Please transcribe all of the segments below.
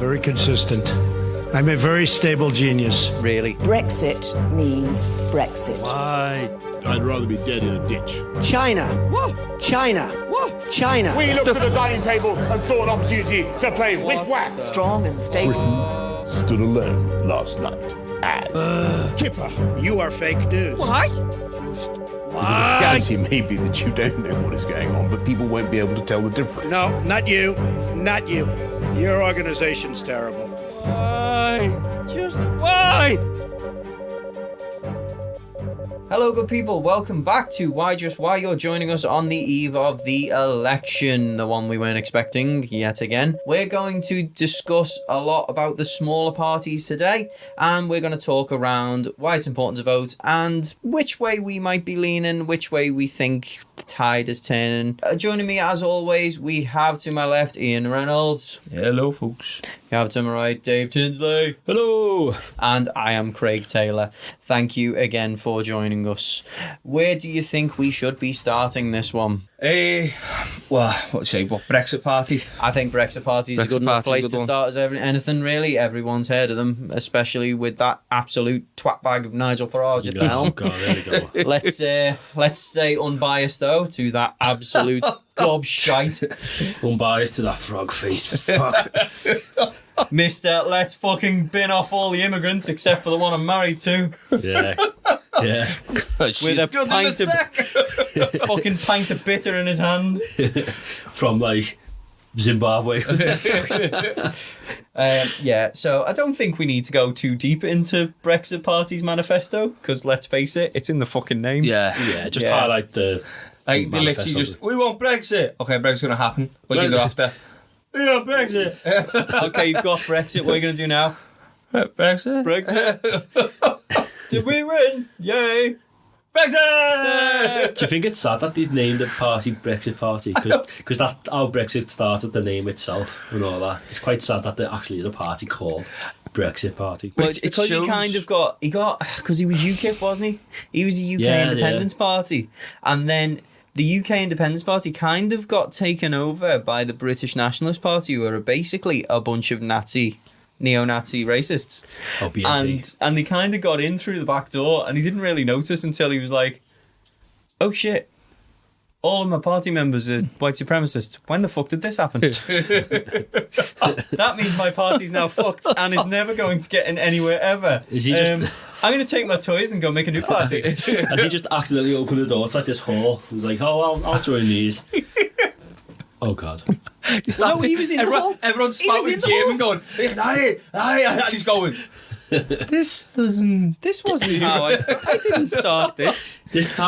very consistent. I'm a very stable genius. Really? Brexit means Brexit. Why? I'd rather be dead in a ditch. China. What? China. What? China. We looked at the dining table and saw an opportunity to play with whack. Strong and stable. Stood alone last night as Kipper, you are fake news. Why? Because the reality may be that you don't know what is going on, but people won't be able to tell the difference. No, not you. Not you. Your organization's terrible. Why? Just why? Hello, good people. Welcome back to Why Just Why. You're joining us on the eve of the election, the one we weren't expecting yet again. We're going to discuss a lot about the smaller parties today, and we're going to talk around why it's important to vote and which way we might be leaning, which way we think the tide is turning. Joining me, as always, we have to my left Ian Reynolds. Hello, folks. We have to my right Dave Tinsley. Hello. And I am Craig Taylor. Thank you again for joining us. Where do you think we should be starting this one? Well, what do you say? What, Brexit Party? I think Brexit Party is a good enough place to start as anything, really. Everyone's heard of them, especially with that absolute twat bag of Nigel Farage at the helm. Oh, God, there we go. Let's stay unbiased, though, to that absolute gobshite. Unbiased to that frog-faced fuck. Mister, let's fucking bin off all the immigrants except for the one I'm married to. Yeah. Yeah. With a fucking pint of bitter in his hand. From, like, Zimbabwe. Yeah, so I don't think we need to go too deep into Brexit Party's manifesto, because let's face it, it's in the fucking name. Yeah. Yeah, just highlight the... Like, they literally just, we want Brexit. Okay, Brexit's going to happen. What are you going to do after? We want Brexit. Okay, you've got Brexit, what are you going to do now? Brexit? Brexit? Did we win? Yay! Brexit! Do you think it's sad that they've named the party Brexit Party? Because that's how Brexit started, the name itself and all that. It's quite sad that there actually is a party called Brexit Party. Well, it's because he kind of got, because he was UKIP, wasn't he? He was the UK Independence Party. And then the UK Independence Party kind of got taken over by the British Nationalist Party, who are basically a bunch of neo-Nazi racists. Oh, BNP. And they kind of got in through the back door, and he didn't really notice until he was like, oh shit, all of my party members are white supremacists. When the fuck did this happen? That means my party's now fucked and is never going to get in anywhere ever. Is he just... I'm going to take my toys and go make a new party. Has he just accidentally opened the door? It's like this hall. He's like, oh, I'll join these. Oh, God. No, he was in the hall. Everyone's spouting German going, aye, and he's going, This wasn't how I didn't start this. This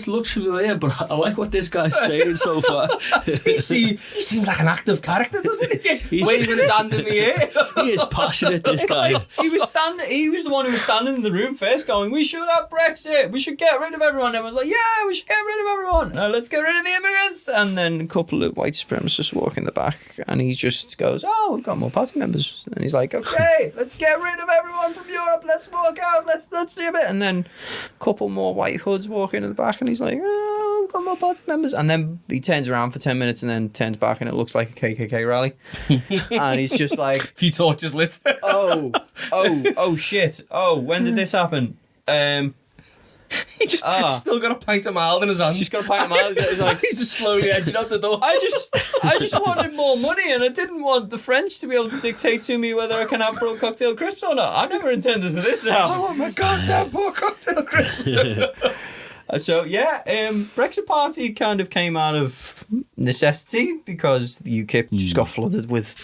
looks familiar, but I like what this guy's saying so far. he seems like an active character, doesn't he? Waving his hand in the air. He is passionate, this guy. He was the one who was standing in the room first going, we should have Brexit, we should get rid of everyone. Everyone's like, yeah, we should get rid of everyone. Let's get rid of the immigrants. And then a couple of white supremacists walk in the back, and he just goes, oh, we've got more party members. And he's like, okay, let's get rid of everyone from Europe, let's walk out, let's do a bit. And then a couple more white hoods walk in the back, and he's like, oh, we've got more party members. And then he turns around for 10 minutes and then turns back, and it looks like a KKK rally. And he's just like, A few torches lit. oh shit, when did this happen? He just still got a pint of mild in his hand. He's just got a pint of mild. He's like, he's just slowly edging out the door. I just wanted more money, and I didn't want the French to be able to dictate to me whether I can have pro cocktail crisps or not. I never intended for this to happen. I want my goddamn poor cocktail crisps. So Brexit Party kind of came out of necessity because the UKIP just got flooded with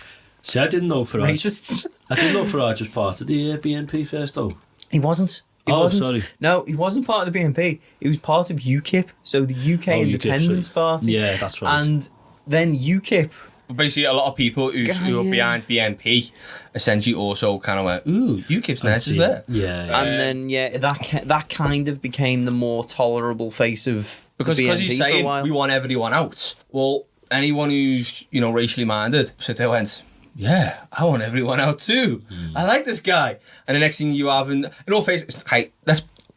See, I didn't know Farage. racists. I didn't know Farage was part of the BNP first, though. He wasn't. Sorry. No, he wasn't part of the BNP. He was part of UKIP, so the UK Independence Party. Yeah, that's right. And then UKIP. But basically, a lot of people who are behind BNP essentially also kind of went, ooh, UKIP's nice as well. Yeah. And then, that kind of became the more tolerable face of because the BNP he's for a saying, while. we want everyone out. Well, anyone who's, racially minded, so they went, yeah, I want everyone out too. I like this guy. And the next thing you have, in all faces, okay,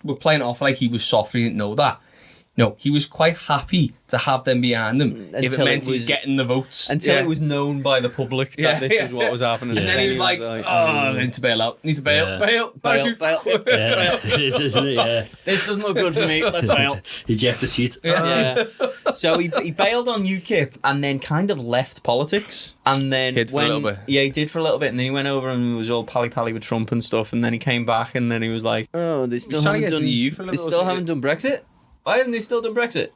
we're playing it off like he was soft, we didn't know that. No, he was quite happy to have them behind him if it Until meant it was- he's getting the votes. Until Yeah. it was known by the public that Yeah, this yeah. is what was happening. And then he was like, I need to bail out. Need to bail. Yeah. Bail. Parachute. bail. Yeah, it is, isn't it? Yeah. This doesn't look good for me. Let's bail. Eject the seat. Yeah. So he bailed on UKIP and then kind of left politics. And then Hid for a little bit. Yeah, he did for a little bit. And then he went over and was all pally-pally with Trump and stuff. And then he came back and then he was like, oh, they still trying to haven't get to done... the EU for a They little still bit. haven't done Brexit? Why haven't they still done Brexit?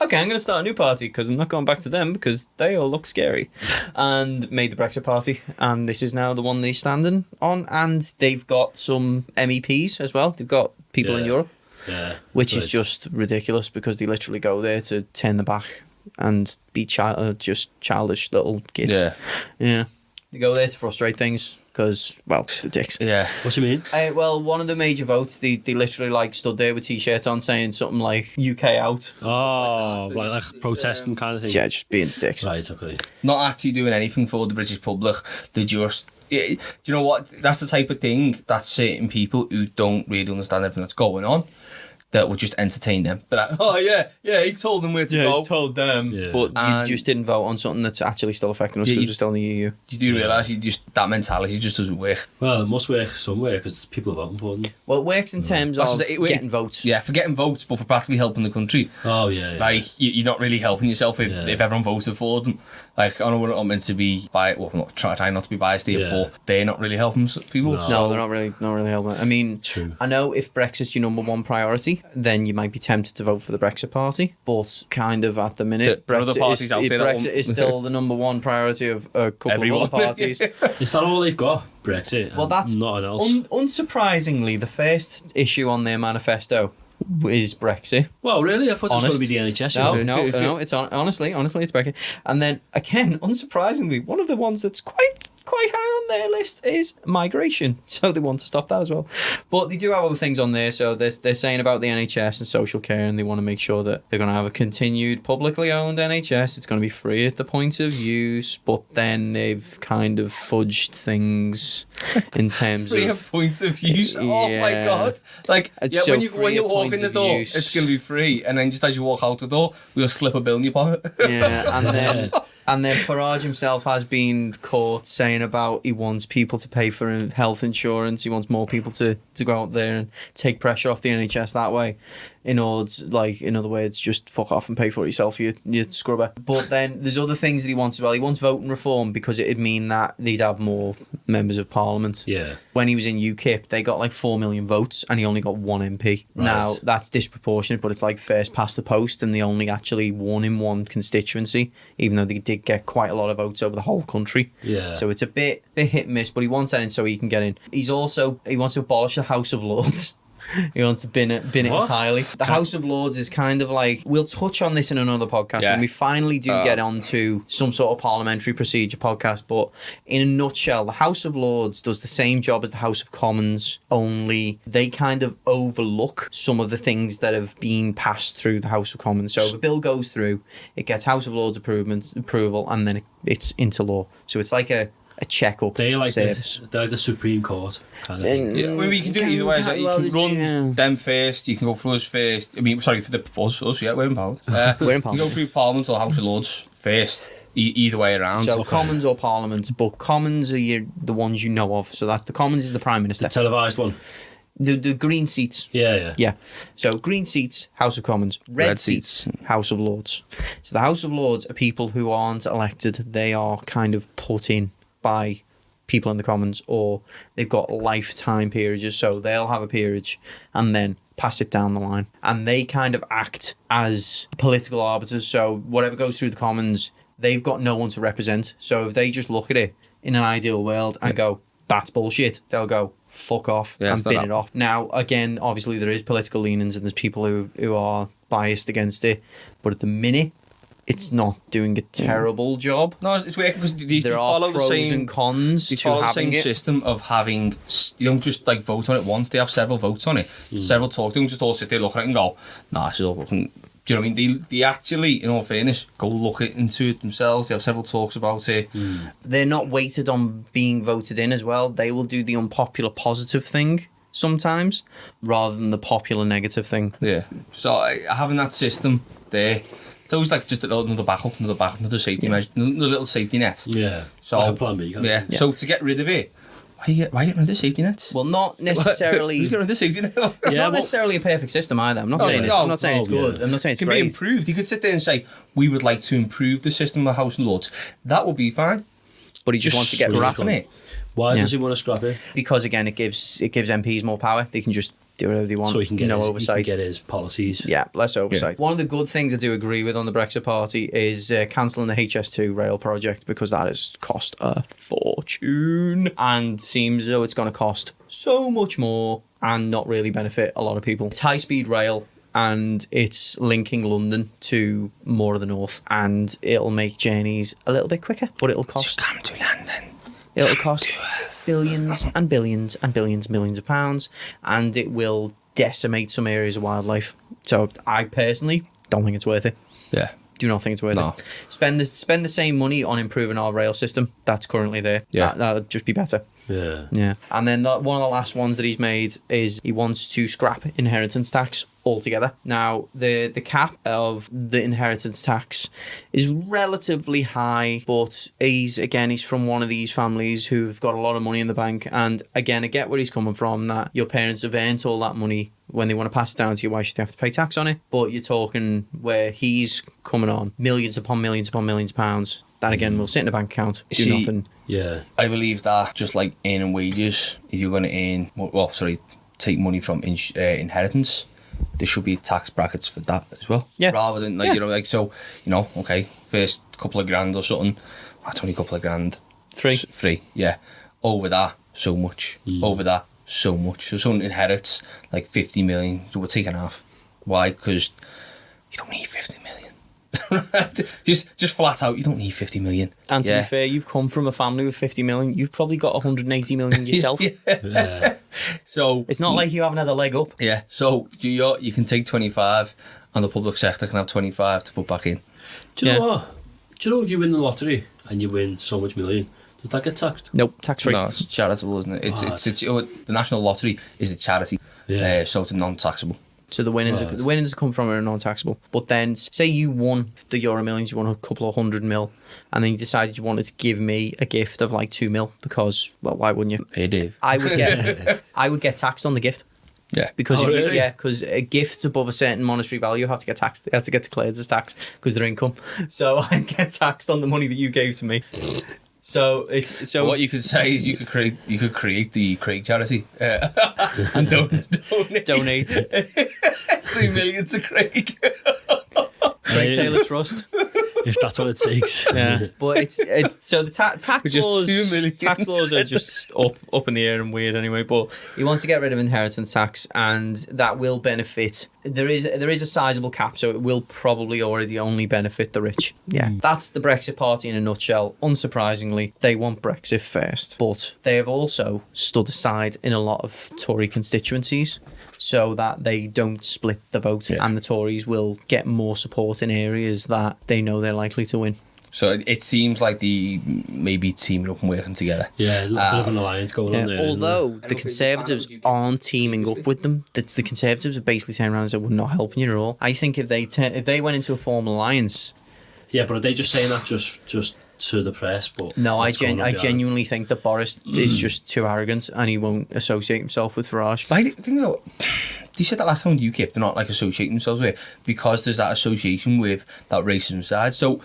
Okay, I'm going to start a new party because I'm not going back to them because they all look scary. And made the Brexit party. And this is now the one that he's standing on. And they've got some MEPs as well. They've got people in Yeah. Europe. Yeah. Which is Right. just ridiculous because they literally go there to turn the back and be just childish little kids. Yeah. Yeah. They go there to frustrate things because, well, the dicks. Yeah. What do you mean? Well, one of the major votes, they literally like stood there with t-shirts on saying something like UK out. Oh, like protesting kind of thing. Yeah, just being dicks. Right, okay. Not actually doing anything for the British public. They're just... Do you know what? That's the type of thing that certain people who don't really understand everything that's going on, that would just entertain them. But like, oh yeah, he told them where to go. told them. Yeah. But And- you just didn't vote on something that's actually still affecting us Yeah, because you- we're still in the EU. You do realise that mentality just doesn't work. Well, it must work somewhere because people are voting for them. Well, it works in terms That's of what it- getting votes. Yeah, for getting votes, but for practically helping the country. Oh, yeah. Like, you're not really helping yourself if Yeah. everyone voted for them. Like, I know we're not meant to be biased, well, I'm not trying not to be biased here, Yeah. but they're not really helping people. No. So, No, they're not really helping. I mean, True. I know if Brexit's your number one priority, then you might be tempted to vote for the Brexit party. But kind of at the minute, There are other parties out there that Brexit won't- is still the number one priority of a couple Everyone. of other parties. Is that all they've got? Brexit? Well, and that's nothing else. unsurprisingly, the first issue on their manifesto is Brexit. Well, really? I thought it was going Honest. to be the NHS. No, you know? no, it's honestly, it's Brexit. And then again, unsurprisingly, one of the ones that's quite high on their list is migration. So they want to stop that as well. But they do have other things on there. So they're saying about the NHS and social care, and they want to make sure that they're going to have a continued publicly owned NHS. It's going to be free at the point of use, but then they've kind of fudged things in terms free of of points of use. Oh my Yeah. god! Like, It's yeah, so when you free of walk points in the of door, use. it's going to be free, and then just as you walk out the door, we'll slip a bill in your pocket. Yeah, and then Farage himself has been caught saying about he wants people to pay for health insurance. He wants more people to go out there and take pressure off the NHS that way. In order, like, in other words, just fuck off and pay for it yourself, you scrubber. But then there's other things that he wants as well. He wants voting reform because it'd mean that they'd have more members of parliament. Yeah. When he was in UKIP, they got like 4 million votes and he only got 1 MP. Right. Now, that's disproportionate, but it's like first past the post and they only actually won in one constituency, even though they did get quite a lot of votes over the whole country. Yeah. So it's a bit hit and miss, but he wants that in so he can get in. He wants to abolish the House of Lords. He wants to bin it What? entirely. The House of Lords is kind of like, we'll touch on this in another podcast Yeah. when we finally do get onto some sort of parliamentary procedure podcast. But in a nutshell, the House of Lords does the same job as the House of Commons, only they kind of overlook some of the things that have been passed through the House of Commons. So if a bill goes through, it gets House of Lords approval, and then it's into law. So it's like a check-up They're like service. they're like the Supreme Court kind of thing. Yeah, I mean, you can do it either way. Like, you Well, can run yeah. them first. You can go through us first. I mean, sorry for us. Yeah, we're in Parliament. We're in You Parliament. go through Parliament or House of Lords first. Either way around. So Commons or Parliament, but Commons are the ones you know of. So that the Commons is the Prime Minister. The televised one. The green seats. Yeah. Yeah. So green seats, House of Commons. Red seats, House of Lords. So the House of Lords are people who aren't elected. They are kind of put in by people in the Commons, or they've got lifetime peerages. So they'll have a peerage and then pass it down the line. And they kind of act as political arbiters. So whatever goes through the Commons, they've got no one to represent. So if they just look at it in an ideal world and go, that's bullshit, they'll go, fuck off, Yeah, and it's not bin that. it off. Now, again, obviously there is political leanings and there's people who are biased against it. But at the minute, it's not doing a terrible job. No, it's working because they There are follow the pros same and cons They to follow the having same it. system of having. You don't just like vote on it once. They have several votes on it. Several talk. They don't just all sit there looking at it and go, "Nah, this is all fucking." Do you know what I mean? They actually, in all fairness, go look into it themselves. They have several talks about it. They're not weighted on being voted in as well. They will do the unpopular positive thing. sometimes, rather than the popular negative thing. Yeah. So having that system there, it's always like just another backup, another safety measure, another little safety net. Yeah. So Like a plan B, yeah. So to get rid of it, why get rid of the safety nets? Well, not necessarily. Who's getting rid of the safety net? It's not necessarily a perfect system either. I'm not saying it's. I'm not saying it's good. I'm not saying it's It can great. be improved. You could sit there and say, we would like to improve the system of House and Lords. That would be fine. But he just wants to get Scrap rid of it. Why does he want to scrap it? because again, it gives MPs more power. They can just do whatever they want. So he can get no his, oversight. He can get his policies. Yeah, less oversight. One of the good things I do agree with on the Brexit Party is cancelling the HS2 rail project, because that has cost a fortune and seems as though it's going to cost so much more and not really benefit a lot of people. It's high-speed rail and it's linking London to more of the north, and it'll make journeys a little bit quicker, but it'll cost... Come to London. It'll cost billions and billions and billions and billions of pounds, and it will decimate some areas of wildlife. So I personally don't think it's worth it. Yeah. Do not think it's worth it. Spend the same money on improving our rail system that's currently there. Yeah. That'll just be better. Yeah. Yeah. And then one of the last ones that he's made is he wants to scrap inheritance tax altogether. Now, the cap of the inheritance tax is relatively high, but he's from one of these families who've got a lot of money in the bank. And again, I get where he's coming from, that your parents have earned all that money. When they want to pass it down to you, why should they have to pay tax on it? But you're talking where he's coming on millions upon millions upon millions of pounds. That again will sit in a bank account, do nothing. Yeah. I believe that just like earning wages, if you're going to take money from inheritance, there should be tax brackets for that as well. Yeah. Rather than first couple of grand or something, that's only a couple of grand. Free, yeah. Over that, so much. Over that, so much. So someone inherits like 50 million, so we're taking half. Why? Because you don't need 50 million. just flat out, you don't need 50 million. And to be fair, you've come from a family with 50 million. You've probably got 180 million yourself. Yeah. So it's not like you haven't had a leg up. Yeah. So you can take 25, and the public sector can have 25 to put back in. Do you know what? Do you know if you win the lottery and you win so much million, does that get taxed? Nope, tax free. No, it's charitable, isn't it? The National Lottery is a charity, so it's non-taxable. So the winnings come from are non-taxable. But then, say you won the Euro Millions, you won a couple of 100 mil, and then you decided you wanted to give me a gift of like 2 mil because, well, why wouldn't you? Hey, Dave. I would get taxed on the gift. Yeah. Because really? because gifts above a certain monetary value have to get taxed. They have to get declared as tax because they're income. So I get taxed on the money that you gave to me. So what you could say is you could create the Craig charity and donate 2 million to Craig. Craig Taylor Trust. If that's what it takes. Yeah, but it's so the tax laws. 2 million. Tax laws are just up in the air and weird anyway. But he wants to get rid of inheritance tax, and that will benefit. There is a sizable cap, so it will probably already only benefit the rich. Yeah, that's the Brexit Party in a nutshell. Unsurprisingly, they want Brexit first, but they have also stood aside in a lot of Tory constituencies, so that they don't split the vote, and the Tories will get more support in areas that they know they're likely to win. So it seems like the maybe teaming up and working together. Yeah, there's a bit of an alliance going on there. Although the Conservatives aren't teaming up with them, the Conservatives have basically turned around and said, we're not helping you at all. I think if they went into a formal alliance... Yeah, but are they just saying that just to the press? But no, I genuinely think that Boris is just too arrogant and he won't associate himself with Farage. But I think though, they said that last time with UKIP, they're not like associating themselves with it because there's that association with that racism side. So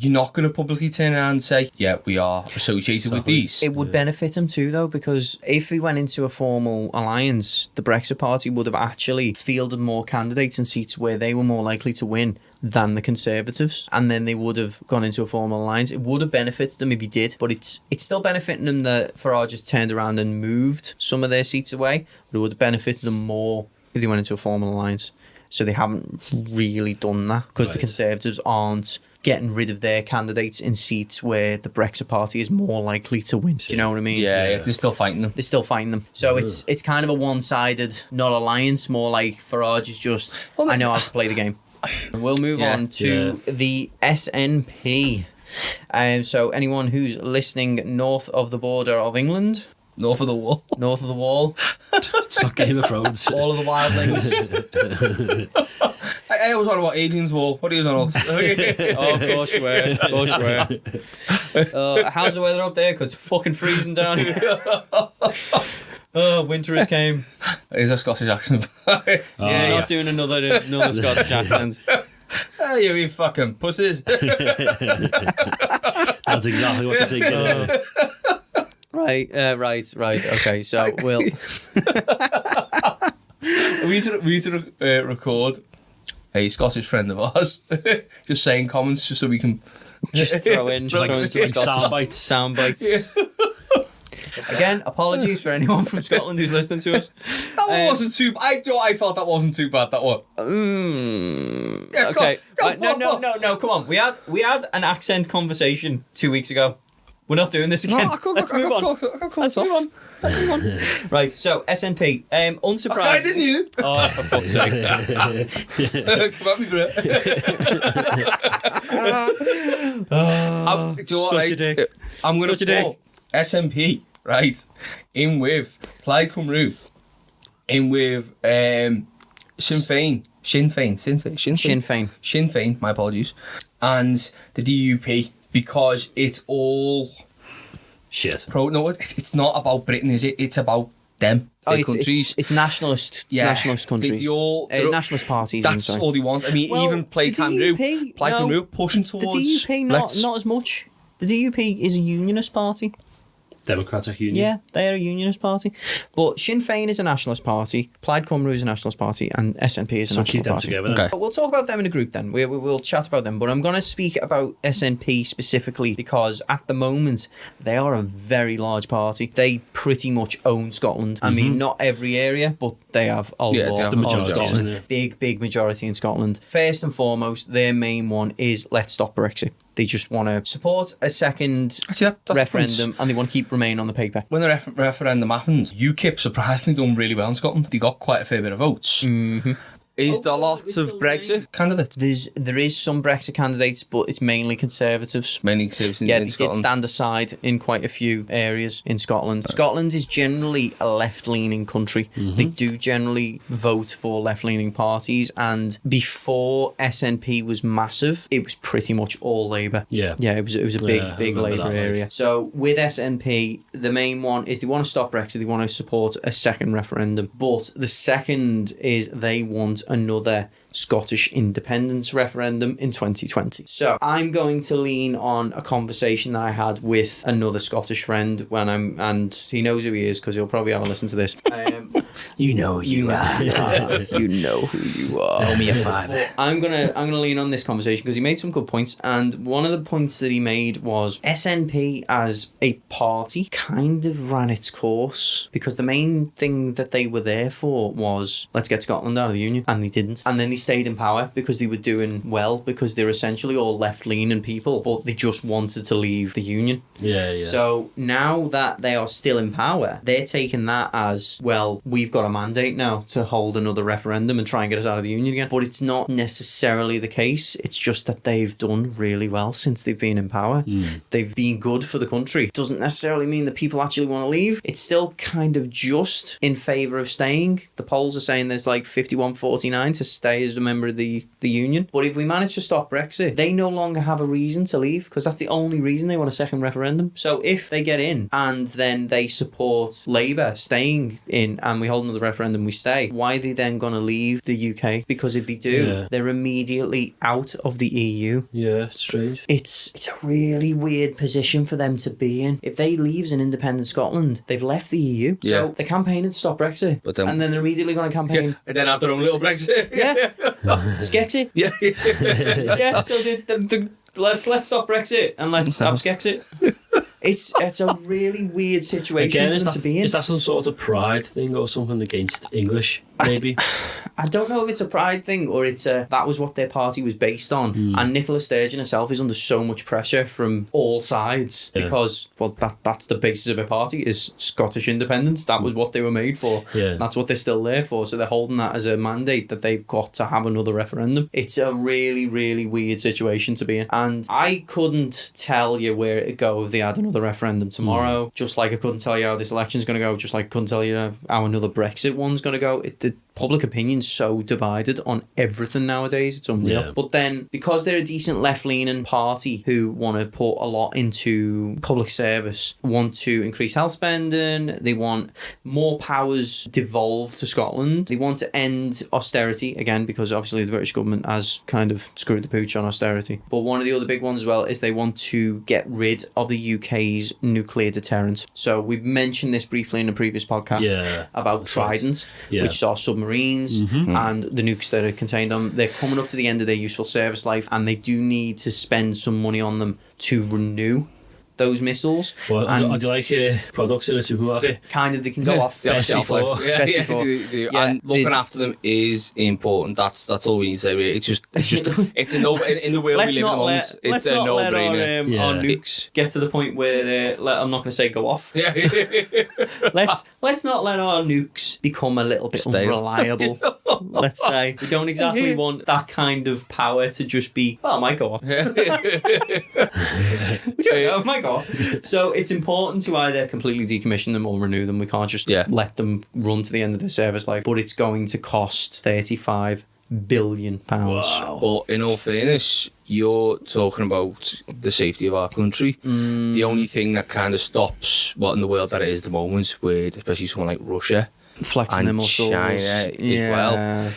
you're not going to publicly turn around and say, yeah, we are associated with these. It would benefit him too, though, because if he went into a formal alliance, the Brexit Party would have actually fielded more candidates in seats where they were more likely to win than the Conservatives, and then they would have gone into a formal alliance. It would have benefited them if he did, but it's still benefiting them that Farage has turned around and moved some of their seats away, but it would have benefited them more if they went into a formal alliance. So they haven't really done that because the Conservatives aren't getting rid of their candidates in seats where the Brexit Party is more likely to win. Do you know what I mean? Yeah, they're still fighting them. They're still fighting them. So it's kind of a one-sided, not alliance, more like Farage is just, I know how to play the game. And we'll move on to the SNP. So anyone who's listening north of the border of England North of the wall. North of the wall. It's not Game of Thrones. All of the wildlings. I was on about Adrian's wall. What are you on about? Oh, of course you were. Of course you were. How's the weather up there? Because it's fucking freezing down here. Oh, winter has came. Is a Scottish accent. You're not doing another Scottish accent. Oh, you fucking pussies. That's exactly what they're thinking. Right. Okay, so we'll... we need to record a Scottish friend of ours just saying comments just so we can just throw in like some sound sound bites. Again, apologies for anyone from Scotland who's listening to us. That wasn't too. I felt that wasn't too bad. That one. Yeah, Okay. come on. No. Come on. We had an accent conversation 2 weeks ago. We're not doing this again. Let's move on. Let's move on. Right. So SNP. Unsurprised. I didn't you? Oh, for fuck's sake. Come at me, bro. Such a dick. I'm going Such a to dick. put SNP right in with Plaid Cymru, in with Sinn Féin. My apologies, and the DUP because it's all Shit. No, it's not about Britain, is it? It's about them. The countries. It's nationalist countries. Nationalist parties. That's all they want. I mean, even Plaid Cymru pushing towards. The DUP not as much. The DUP is a unionist party. Democratic Union. Yeah, they're a unionist party. But Sinn Féin is a nationalist party, Plaid Cymru is a nationalist party, and SNP is a So national keep them party. together. Okay. But we'll talk about them in a group then. We'll chat about them. But I'm going to speak about SNP specifically because at the moment they are a very large party. They pretty much own Scotland. I mean, not every area, but they have a lot it's the of majority, Scotland. isn't it? Big majority in Scotland. First and foremost, their main one is Let's Stop Brexit. They just want to support a second Actually, that's referendum and they want to keep Remain on the paper. When the referendum happened, UKIP surprisingly done really well in Scotland. They got quite a fair bit of votes. Mm-hmm. Is there lots of Brexit candidates? There is some Brexit candidates, but it's mainly Conservatives. Mainly Conservatives Yeah, in they Scotland. did stand aside in quite a few areas in Scotland. Scotland is generally a left-leaning country. They do generally vote for left-leaning parties, and before SNP was massive, it was pretty much all Labour. Yeah. Yeah, it was a Yeah, I big remember Labour that, area. So with SNP, the main one is they want to stop Brexit, they want to support a second referendum. But the second is they want another Scottish independence referendum in 2020. So I'm going to lean on a conversation that I had with another Scottish friend and he knows who he is because he'll probably have a listen to this. You know who you are. You know who you are. Owe me a fiver. I'm gonna lean on this conversation because he made some good points, and one of the points that he made was SNP as a party kind of ran its course because the main thing that they were there for was let's get Scotland out of the Union, and they didn't. And then they stayed in power because they were doing well because they're essentially all left-leaning people, but they just wanted to leave the Union. Yeah. So now that they are still in power, they're taking that as, well, we've got a mandate now to hold another referendum and try and get us out of the Union again. But it's not necessarily the case. It's just that they've done really well since they've been in power. They've been good for the country. Doesn't necessarily mean that people actually want to leave. It's still kind of just in favour of staying. The polls are saying there's like 51-49 to stay as a member of the Union. But if we manage to stop Brexit, they no longer have a reason to leave because that's the only reason they want a second referendum. So if they get in and then they support Labour staying in and we hold another referendum, we stay, why are they then going to leave the UK? Because if they do, they're immediately out of the EU. Yeah, it's strange. It's a really weird position for them to be in. If they leave as an independent Scotland, they've left the EU. Yeah. So they're campaigning to stop Brexit. But then- and then they're immediately going to campaign. And then have their own little Brexit. Yeah. Skexit. Yeah. Yeah, so let's stop Brexit and let's have Skexit. It's a really weird situation Again, for them to be in. is that some sort of pride thing or something against English, maybe? I don't know if it's a pride thing or it's that was what their party was based on. And Nicola Sturgeon herself is under so much pressure from all sides because, well, that's the basis of her party is Scottish independence. That was what they were made for. Yeah. That's what they're still there for. So they're holding that as a mandate that they've got to have another referendum. It's a really, really weird situation to be in. And I couldn't tell you where it'd go if they had another referendum tomorrow. Just like I couldn't tell you how this election's going to go. Just like I couldn't tell you how another Brexit one's going to go. The public opinion's so divided on everything nowadays. It's unreal. Yeah. But then, because they're a decent left-leaning party who want to put a lot into public service, want to increase health spending, they want more powers devolved to Scotland, they want to end austerity, again, because obviously the British government has kind of screwed the pooch on austerity. But one of the other big ones as well is they want to get rid of the UK's nuclear deterrent. So we've mentioned this briefly in a previous podcast about Trident, which are submarines and the nukes that are contained on. They're coming up to the end of their useful service life, and they do need to spend some money on them to renew those missiles. Well, and do you like products in a supermarket? kind of they can go off Best before. Best before. And looking after them is important. That's all we need to say. Really. It's just it's a no in the world we live in. It's a no-brainer. Our nukes get to the point where I'm not going to say go off. Yeah. Let's not let our nukes become a little bit unreliable. Let's say we don't exactly want that kind of power to just be, oh, it might go off. We don't know, it might go off. So it's important to either completely decommission them or renew them. We can't just let them run to the end of their service life. But it's going to cost £35 billion. Wow. But in all fairness, you're talking about the safety of our country. The only thing that kind of stops what in the world that it is at the moment, with especially someone like Russia flexing and their muscles, China as well,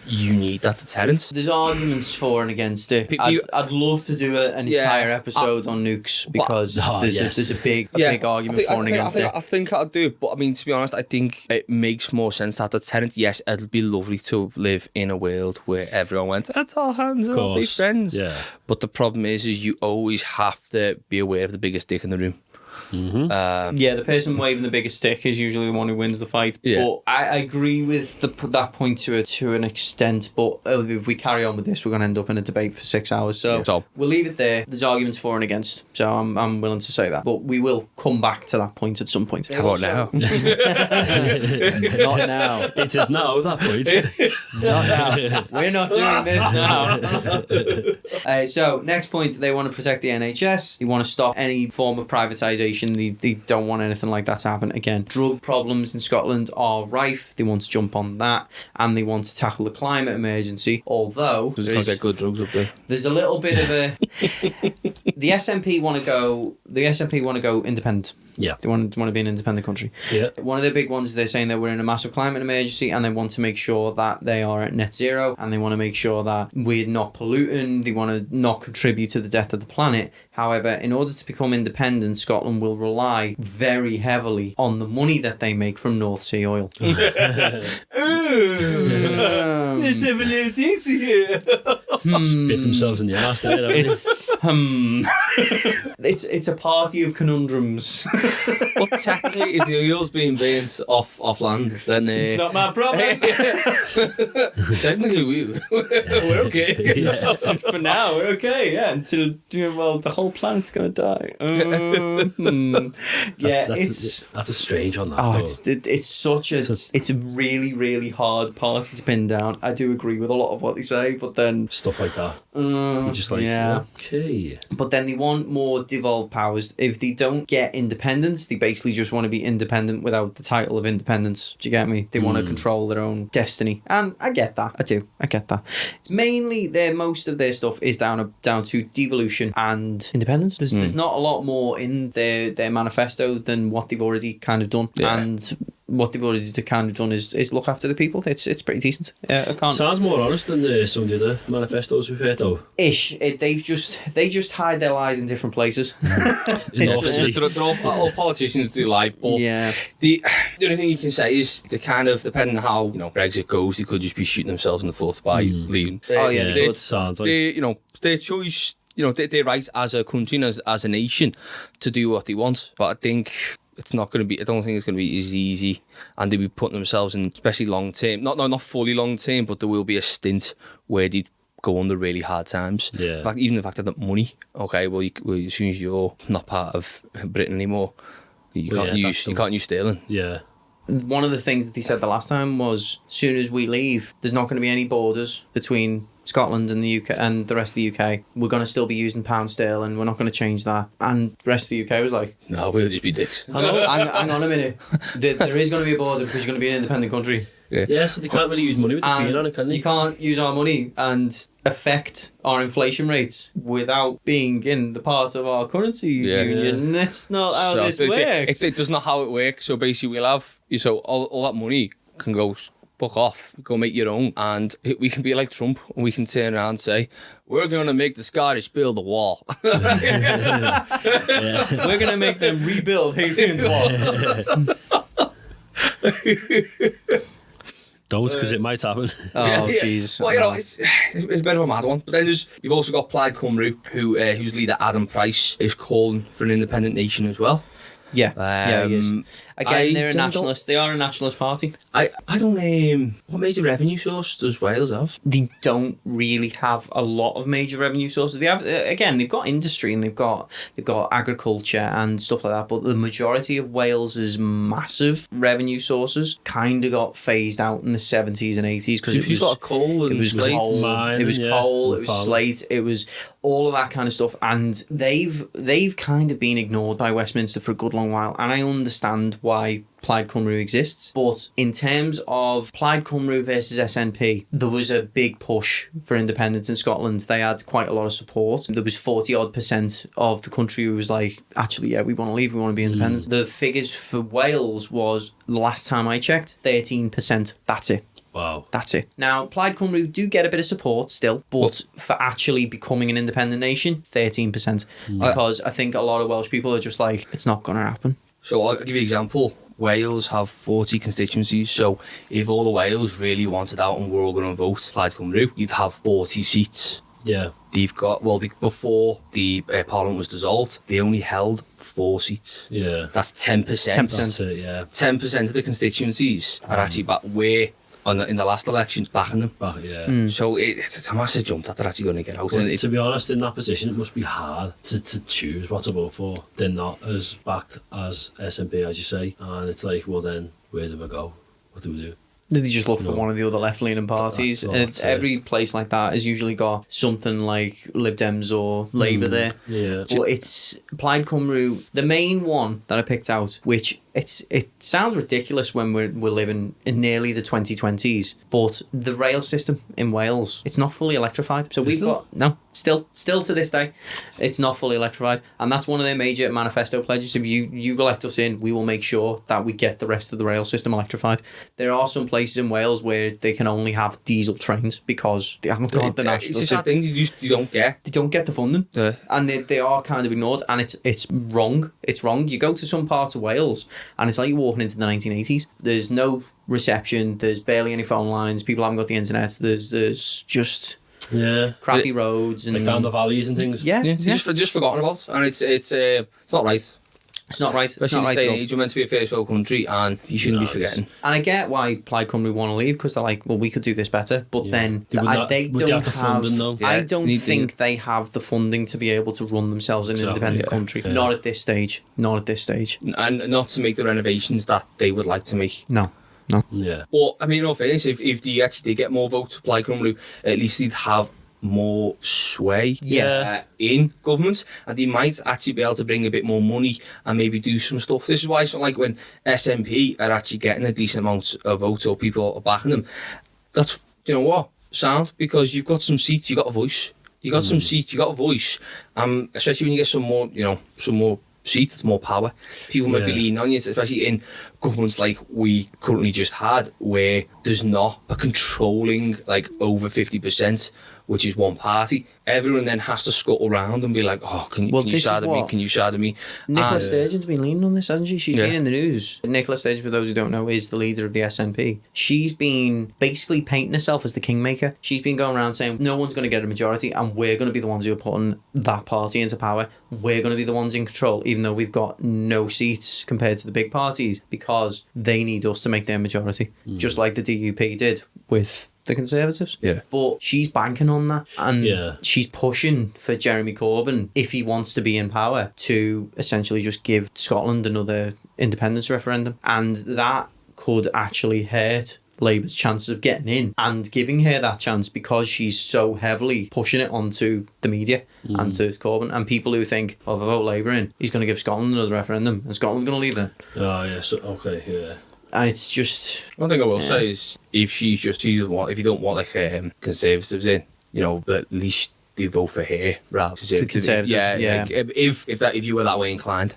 you need that deterrent. There's arguments for and against it. I'd love to do an entire episode on nukes because there's a big argument for and against it. I think I'll do it, but I mean, to be honest, I think it makes more sense to have deterrent. Yes, it'd be lovely to live in a world where everyone went, that's our hands and we'll be friends. Yeah. But the problem is you always have to be aware of the biggest dick in the room. The person waving the biggest stick is usually the one who wins the fight. But I agree with that point to an extent. But if we carry on with this, we're going to end up in a debate for 6 hours. So we'll leave it there. There's arguments for and against. So I'm willing to say that. But we will come back to that point at some point. How about now? Not now. It is now that point. Not now. We're not doing this now. So next point, they want to protect the NHS. They want to stop any form of privatisation. They don't want anything like that to happen again. Drug problems in Scotland are rife. They want to jump on that, and they want to tackle the climate emergency. Although Because you can't get good drugs up there. there's a little bit of a the SNP want to go. The SNP want to go independent. Yeah. They want to be an independent country. Yeah. One of their big ones, they're saying that we're in a massive climate emergency and they want to make sure that they are at net zero and they want to make sure that we're not polluting. They want to not contribute to the death of the planet. However, in order to become independent, Scotland will rely very heavily on the money that they make from North Sea oil. Let's have a little things here. Spit themselves in the arse there, haven't they? It's a party of conundrums. Well, technically, if the oil's being burnt off land, then It's not my problem. technically we're okay. For now, we're okay. Yeah, until the whole planet's gonna die. That's a strange one. It's a really, really hard party to pin down. I do agree with a lot of what they say, but then Stuff like that. You're just like, okay. But then they want more devolved powers. If they don't get independence, they basically just want to be independent without the title of independence. Do you get me? They want to control their own destiny. And I get that. I do. I get that. It's mainly most of their stuff is down to devolution and independence. There's not a lot more in their manifesto than what they've already kind of done. Yeah. And what they've already kind of done is look after the people. It's pretty decent. I can't. Sounds more honest than some of the other manifestos we've heard though. Ish. They just hide their lies in different places. All politicians do lie, but the only thing you can say is they kind of, depending on how Brexit goes, they could just be shooting themselves in the foot by leaving. It sounds like their choice. They're right as a country and as a nation to do what they want. But I think it's not going to be. I don't think it's going to be as easy, and they'll be putting themselves in, especially long term. Not fully long term, but there will be a stint where they go under really hard times. Yeah. In fact, even the fact that the money. Okay, well, as soon as you're not part of Britain anymore, you can't use sterling. Yeah. One of the things that they said the last time was, soon as we leave, there's not going to be any borders between Scotland and the UK and the rest of the UK. We're going to still be using pound sterling. We're not going to change that. And the rest of the UK was like, No, we'll just be dicks. hang on a minute. There is going to be a border because you're going to be an independent country. Yeah, so they can't really use money with the Queen on it, can they? You can't use our money and affect our inflation rates without being in the part of our currency union. That's not how this works. It does not how it works. So basically, we'll have all that money can go fuck off, go make your own, and we can be like Trump, and we can turn around and say, we're going to make the Scottish build a wall. We're going to make them rebuild Hadrian's Wall. Don't, because it might happen. Oh, Jesus. Well, it's a bit of a mad one. But then you've also got Plaid Cymru, whose leader Adam Price is calling for an independent nation as well. Yeah, he is. Again, they're a nationalist. They are a nationalist party. I don't what major revenue source does Wales have? They don't really have a lot of major revenue sources. They have, again, they've got industry and they've got agriculture and stuff like that. But the majority of Wales's massive revenue sources kind of got phased out in the 70s and 80s because it was got coal and slate. It was coal. It was slate. It was all of that kind of stuff. And they've kind of been ignored by Westminster for a good long while. And I understand why Plaid Cymru exists, but in terms of Plaid Cymru versus SNP, there was a big push for independence in Scotland. They had quite a lot of support. There was 40% of the country who was like, actually, yeah, we want to leave, we want to be independent. The figures for Wales was, the last time I checked, 13%. That's it. Wow. That's it. Now, Plaid Cymru do get a bit of support still, but for actually becoming an independent nation, 13%. Because I think a lot of Welsh people are just like, it's not going to happen. So I'll give you an example. Wales have 40 constituencies, so if all the Wales really wanted out and were all going to vote Plaid Cymru, you'd have 40 seats. Yeah. They've got, before the Parliament was dissolved, they only held 4 seats. Yeah. That's 10%. 10%. That's it, yeah. 10% of the constituencies are actually back where, in the last election, backing them. Yeah. So it's a massive jump that they're actually going to get out. Well, to be honest, in that position, it must be hard to choose what to vote for. They're not as backed as SNP, as you say. And it's like, well then, where do we go? What do we do? They just look for one of the other left-leaning parties. Every place like that has usually got something like Lib Dems or Labour there. Yeah. But it's Plaid Cymru, the main one that I picked out, which it sounds ridiculous when we're living in nearly the 2020s, but the rail system in Wales, it's not fully electrified. So we've got still to this day, it's not fully electrified, and that's one of their major manifesto pledges. If you elect us in, we will make sure that we get the rest of the rail system electrified. There are some places in Wales where they can only have diesel trains because they haven't got the national. It's just that thing you don't get. They don't get the funding, and they are kind of ignored, and it's wrong. It's wrong. You go to some parts of Wales, and it's like you're walking into the 1980s. There's no reception. There's barely any phone lines. People haven't got the internet. There's just crappy roads and like down the valleys and things. Yeah. Just forgotten about, and it's not right. It's not right. Especially in this day and age, you're meant to be a first world country, and you shouldn't be forgetting. And I get why Plaid Cymru want to leave, because they're like, well, we could do this better. But then Would they don't have the funding, though? I don't think they have the funding to be able to run themselves in an independent country. Yeah. Not at this stage. Not at this stage. And not to make the renovations that they would like to make. No. Yeah. Or, I mean, in all fairness, if they actually did get more votes for Plaid Cymru, at least they'd have more sway in government, and they might actually be able to bring a bit more money and maybe do some stuff. This is why something like when SNP are actually getting a decent amount of votes or people are backing them, that's, you know what, sound, because you've got some seats, you got a voice. You got some seats, you got a voice. Especially when you get some more seats, more power. People might be leaning on you, especially in governments like we currently just had, where there's not a controlling, like, over 50% which is one party, everyone then has to scuttle around and be like, oh, can you this is shadow me? what- Can you shadow me? Nicola And- Sturgeon's been leaning on this, hasn't she? She's Yeah. been in the news. Nicola Sturgeon, for those who don't know, is the leader of the SNP. She's been basically painting herself as the kingmaker. She's been going around saying, no one's going to get a majority, and we're going to be the ones who are putting that party into power. We're going to be the ones in control, even though we've got no seats compared to the big parties, because they need us to make their majority, just like the DUP did with the Conservatives. Yeah. But she's banking on that, and Yeah. she's pushing for Jeremy Corbyn, if he wants to be in power, to essentially just give Scotland another independence referendum. And that could actually hurt Labour's chances of getting in, and giving her that chance because she's so heavily pushing it onto the media and to Corbyn, and people who think, oh, if I vote Labour in, he's going to give Scotland another referendum and Scotland's going to leave then. Oh, yeah, so, okay, yeah. And it's just... One thing I will say is, if if you don't want like Conservatives in, at least you vote for her rather than Conservatives, yeah. Like, if you were that way inclined.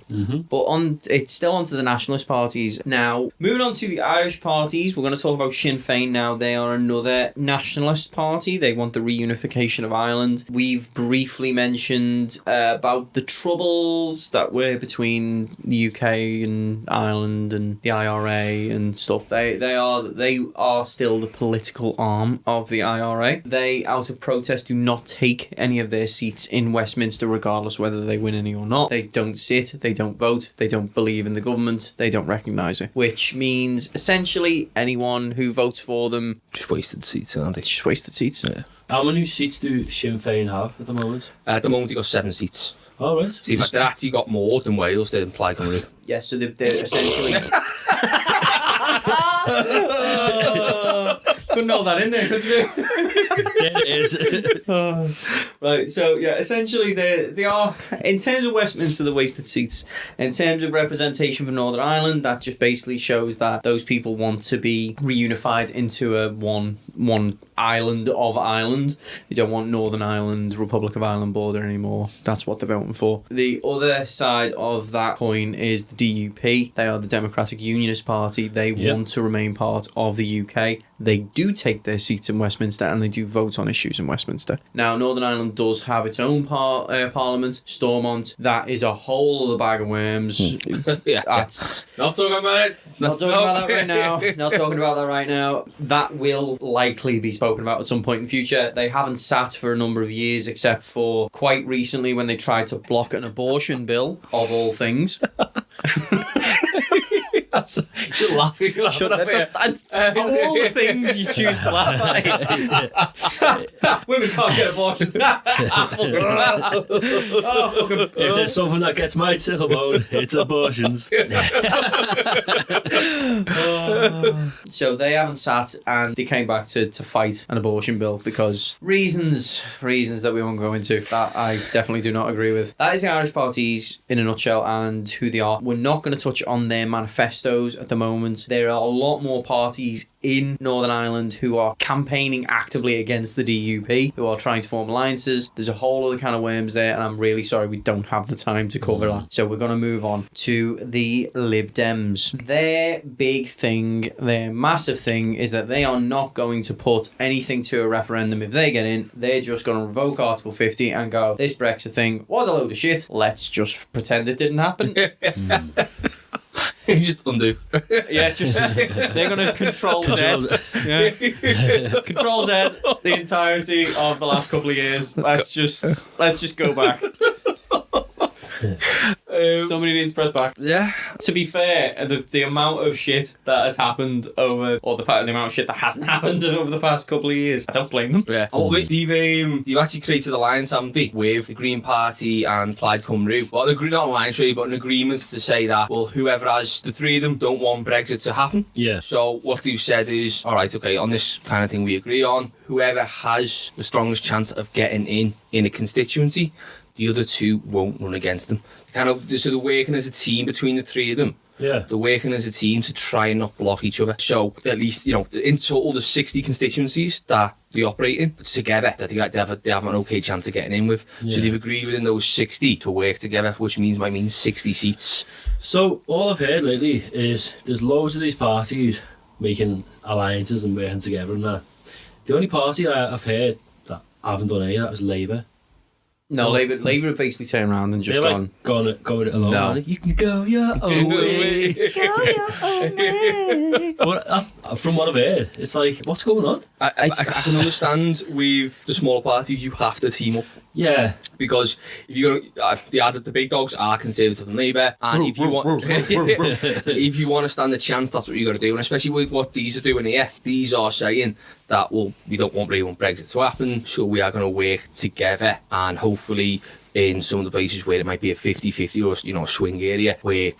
But it's still onto the nationalist parties. Now, moving on to the Irish parties, we're going to talk about Sinn Féin now. They are another nationalist party. They want the reunification of Ireland. We've briefly mentioned about the troubles that were between the UK and Ireland and the IRA and stuff. They are still the political arm of the IRA. They, out of protest, do not take any of their seats in Westminster, regardless whether they win any or not. They don't sit, they don't vote, they don't believe in the government, they don't recognise it. Which means, essentially, anyone who votes for them... Just wasted seats, aren't they? Just wasted seats. Yeah. How many seats do Sinn Féin have at the moment? At the moment, they got 7 seats. Oh, right. See, they've actually got more than Wales did in Plaid Cymru. Yeah, so they're essentially... Couldn't hold that in there, could you? There it is. Right, so yeah, essentially they are, in terms of Westminster, the wasted seats. In terms of representation for Northern Ireland, that just basically shows that those people want to be reunified into a one island of Ireland. They don't want Northern Ireland, Republic of Ireland border anymore. That's what they're voting for. The other side of that coin is the DUP. They are the Democratic Unionist Party. They want to remain part of the UK. They do take their seats in Westminster, and they do vote on issues in Westminster. Now, Northern Ireland does have its own parliament, Stormont. That is a whole other bag of worms. Yeah. That's... Not talking about it. Not talking about that right now. Not talking about that right now. That will likely be spoken about at some point in the future. They haven't sat for a number of years, except for quite recently when they tried to block an abortion bill, of all things. You're laughing. That's of all the things you choose to laugh at. Women can't get abortions. If there's something that gets my tickle bone, it's abortions. So they haven't sat, and they came back to fight an abortion bill because reasons that we won't go into, that I definitely do not agree with. That is the Irish parties in a nutshell and who they are. We're not going to touch on their manifestos at the moment. There are a lot more parties in Northern Ireland who are campaigning actively against the DUP, who are trying to form alliances. There's a whole other kind of worms there, and I'm really sorry we don't have the time to cover that. So we're going to move on to the Lib Dems. Their big thing, their massive thing, is that they are not going to put anything to a referendum if they get in. They're just going to revoke Article 50 and go, this Brexit thing was a load of shit. Let's just pretend it didn't happen. Just undo. Yeah, just they're going to control Z. Yeah. Control Z the entirety of the last couple of years. Let's just go back. Somebody needs to press back. Yeah. To be fair, the amount of shit that has happened over, or the amount of shit that hasn't happened over the past couple of years, I don't blame them. Yeah. Oh, wait, you've actually created an alliance, haven't they, with the Green Party and Plaid Cymru. Well, not an alliance really, but an agreement to say that, well, whoever has, the three of them don't want Brexit to happen. Yeah. So what they've said is, all right, okay, on this kind of thing we agree on, whoever has the strongest chance of getting in a constituency, the other two won't run against them. So they're working as a team between the three of them. Yeah. They're working as a team to try and not block each other. So at least, in total there's 60 constituencies that they operate in together that they have an okay chance of getting in with. Yeah. So they've agreed within those 60 to work together, which might mean 60 seats. So all I've heard lately is there's loads of these parties making alliances and working together and that. The only party I've heard that haven't done any of that was Labour. No, Labour have basically turned around and just They're gone. like going it alone. No. aren't they? You can go your own way. But from what I've heard, it's like, what's going on? I can understand with the smaller parties, you have to team up. Yeah. Because if you're the big dogs are Conservative and Labour, and if you want if you want to stand a chance, that's what you got to do. And especially with what these are doing here, these are saying that, well, we don't really want Brexit to happen, so we are going to work together, and hopefully in some of the places where it might be a 50-50 or swing area where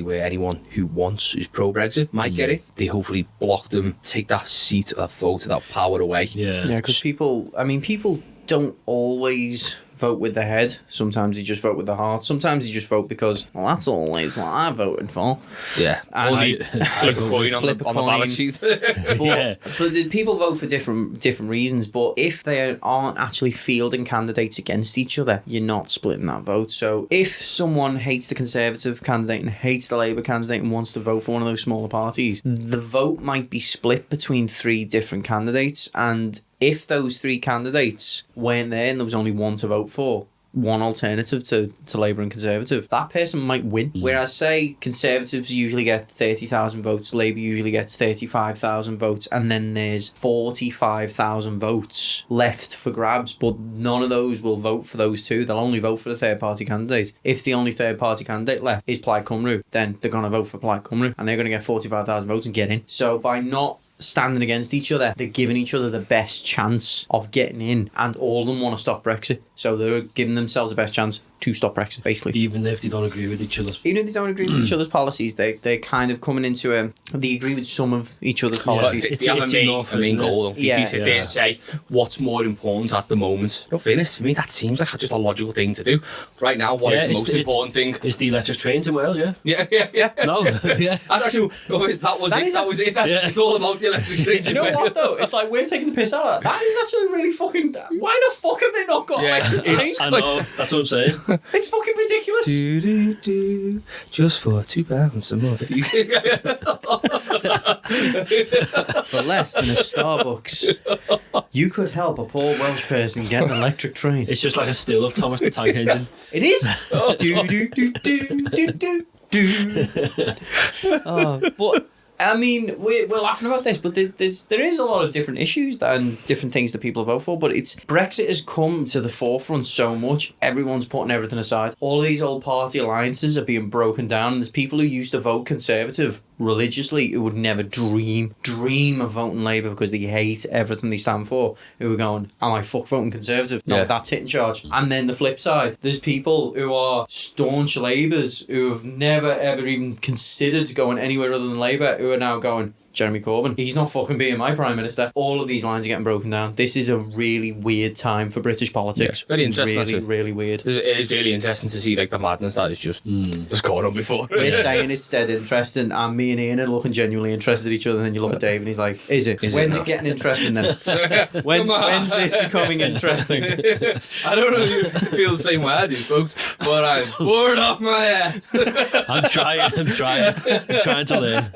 where anyone who wants is pro-Brexit might get it, they hopefully block them, take that seat, that vote, that power away. Yeah. Yeah, because people don't always vote with their head. Sometimes they just vote with their heart. Sometimes they just vote because, well, that's always what I voted for. Yeah. And Or flip a coin on the ballot sheet. But the people vote for different reasons. But if they aren't actually fielding candidates against each other, you're not splitting that vote. So if someone hates the Conservative candidate and hates the Labour candidate and wants to vote for one of those smaller parties, the vote might be split between 3 different candidates, and if those 3 candidates weren't there and there was only one to vote for, one alternative to Labour and Conservative, that person might win. Whereas, say, Conservatives usually get 30,000 votes, Labour usually gets 35,000 votes, and then there's 45,000 votes left for grabs, but none of those will vote for those 2. They'll only vote for the third-party candidate. If the only third-party candidate left is Plaid Cymru, then they're going to vote for Plaid Cymru, and they're going to get 45,000 votes and get in. So by not standing against each other, they're giving each other the best chance of getting in, and all of them want to stop Brexit, so they're giving themselves the best chance to stop Brexit, basically. Even if they don't agree with each other's... Even if they don't agree with each other's policies, they're kind of coming into they agree with some of each other's policies. It's a main goal. Yeah. They sit there and say, what's more important at the moment? No, fairness, for me, that seems like just a logical thing to do. Right now, what is the most important thing? It's the electric trains in Wales, yeah? Yeah. No, yeah. That's actually, that was it. It's all about the electric trains. You know what, though? It's like, we're taking the piss out of that. That is actually really fucking... Why the fuck have they not got electric trains? I know, that's what I'm saying. It's fucking ridiculous. Just for £2 a month. For less than a Starbucks, you could help a poor Welsh person get an electric train. It's just like a still of Thomas the Tank Engine. It is. But I mean, we're laughing about this, but there is a lot of different issues and different things that people vote for. But Brexit has come to the forefront so much. Everyone's putting everything aside. All of these old party alliances are being broken down. And there's people who used to vote Conservative religiously who would never dream of voting Labour because they hate everything they stand for, who are going, am I voting Conservative? No, that's it in charge. And then the flip side, there's people who are staunch Labours who have never ever even considered going anywhere other than Labour, who are now going, Jeremy Corbyn, he's not fucking being my Prime Minister. All of these lines are getting broken down. This is a really weird time for British politics. Yeah, very interesting, really, actually. really weird. It is really interesting to see like the madness that is just going on before. We're saying it's dead interesting, and me and Ian are looking genuinely interested in each other, and then you look at Dave and he's like, when's it getting interesting then? when's this becoming interesting? I don't know if you feel the same way I do, folks, but I'm bored off my ass. I'm trying to learn.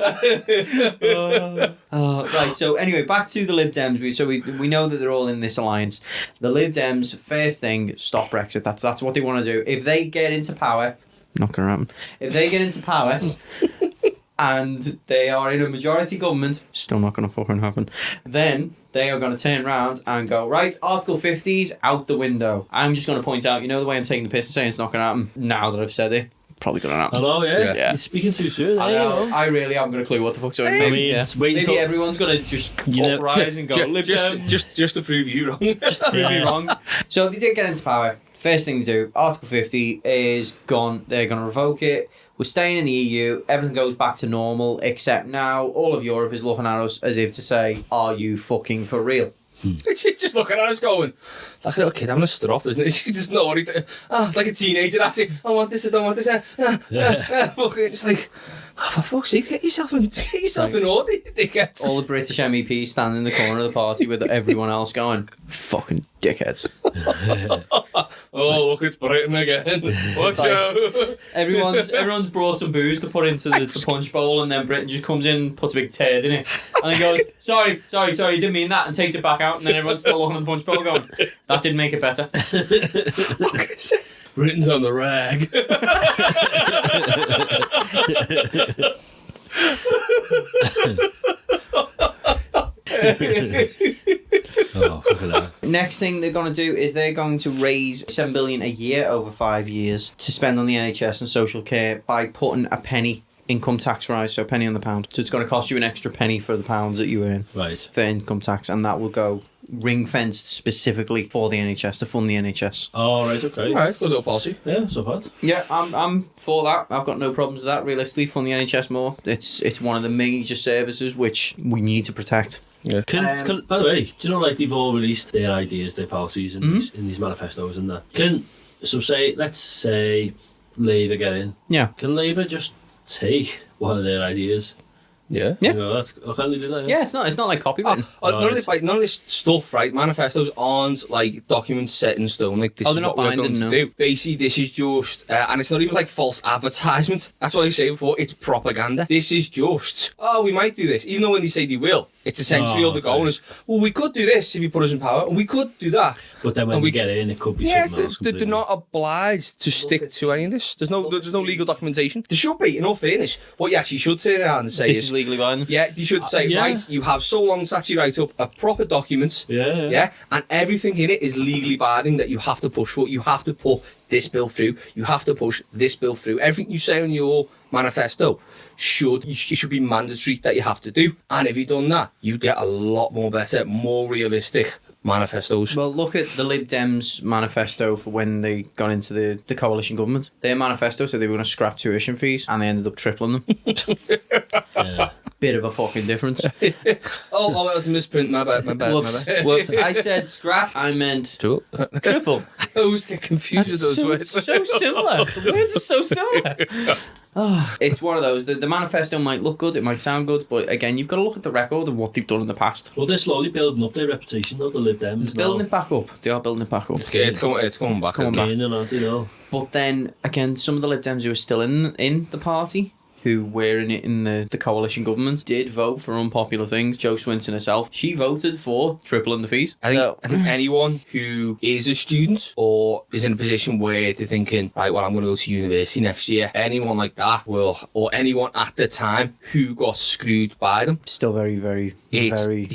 Right, so anyway, back to the Lib Dems. We know that they're all in this alliance. The Lib Dems, first thing, stop Brexit. That's what they want to do. If they get into power, not gonna happen. If they get into power and they are in a majority government, still not gonna fucking happen, then they are going to turn around and go, right, Article 50's out the window. I'm just going to point out, you know the way I'm taking the piss and saying it's not going to happen? Now that I've said it, probably going to happen. I know, yeah. Yeah. You're speaking too soon. I know. I really haven't got a clue what the fuck's going on. I mean, it's wait Maybe until... everyone's going to just uprise and go, Lib Dems. Just to prove you wrong. Just prove me wrong. So if they did get into power, first thing to do, Article 50 is gone. They're going to revoke it. We're staying in the EU. Everything goes back to normal, except now all of Europe is looking at us as if to say, are you fucking for real? She's just looking at us going, that's a little kid having a strop, isn't it? She doesn't know what it's like a teenager actually. I want this, I don't want this. Fucking, it's like, for fuck's sake, get yourself in order, you dickheads. All the British MEPs standing in the corner of the party with everyone else going, fucking dickheads. Oh, look, it's Britain again. Watch out. Everyone's brought some booze to put into the punch bowl, and then Britain just comes in and puts a big turd in it. And then goes, sorry, you didn't mean that, and takes it back out, and then everyone's still looking at the punch bowl going, that didn't make it better. Britain's on the rag. Oh, fuck that. Next thing they're going to do is they're going to raise $7 billion a year over 5 years to spend on the NHS and social care by putting a penny income tax rise, so a penny on the pound. So it's going to cost you an extra penny for the pounds that you earn for income tax, and that will go ring-fenced specifically for the NHS, to fund the NHS. Oh, right, okay. All right, good little policy. Yeah, so bad. Yeah, I'm for that. I've got no problems with that, realistically, fund the NHS more. It's one of the major services which we need to protect. Yeah. Can, by the way, do you know, like, they've all released their ideas, their policies in these manifestos and that. Let's say Labour get in. Yeah. Can Labour just take one of their ideas? Yeah. Yeah. You know, can they do that? Yeah, it's not like copywritten. None of this stuff, right? Manifestos aren't like documents set in stone. Like this is they're what not we're going binding, to do. Basically, this is just, and it's not even like false advertisement. That's what I say before. It's propaganda. This is just, we might do this, even though when they say they will, it's essentially all they're going is, well, we could do this if you put us in power, and we could do that. But then when we get in, it could be something else. They're not obliged to stick to any of this. There's no legal documentation. There should be, in all fairness. What you actually should say around and say This is legally binding. Yeah, you should say, right, you have so long to actually write up a proper document. Yeah. And everything in it is legally binding that you have to push for. You have to put this bill through. You have to push this bill through. Everything you say on your manifesto should be mandatory that you have to do. And if you've done that, you get a lot more better, more realistic manifestos. Well, look at the Lib Dems manifesto for when they got into the coalition government. Their manifesto said they were going to scrap tuition fees, and they ended up tripling them. Yeah. Bit of a fucking difference. Oh, that was a misprint. My bad. Whoops. I said scrap, I meant triple. I always get confused with those words. So similar. The words are so similar. It's one of those. The manifesto might look good, it might sound good, but again, you've got to look at the record of what they've done in the past. Well, they're slowly building up their reputation, though, the Lib Dems. Building it back up. They are building it back up. It's coming back. You know. But then, again, some of the Lib Dems who are still in the party, who were in the coalition government, did vote for unpopular things. Jo Swinson herself, she voted for tripling the fees. I think anyone who is a student or is in a position where they're thinking, right, well, I'm going to go to university next year, anyone like that will, or anyone at the time who got screwed by them. Still very, very, very...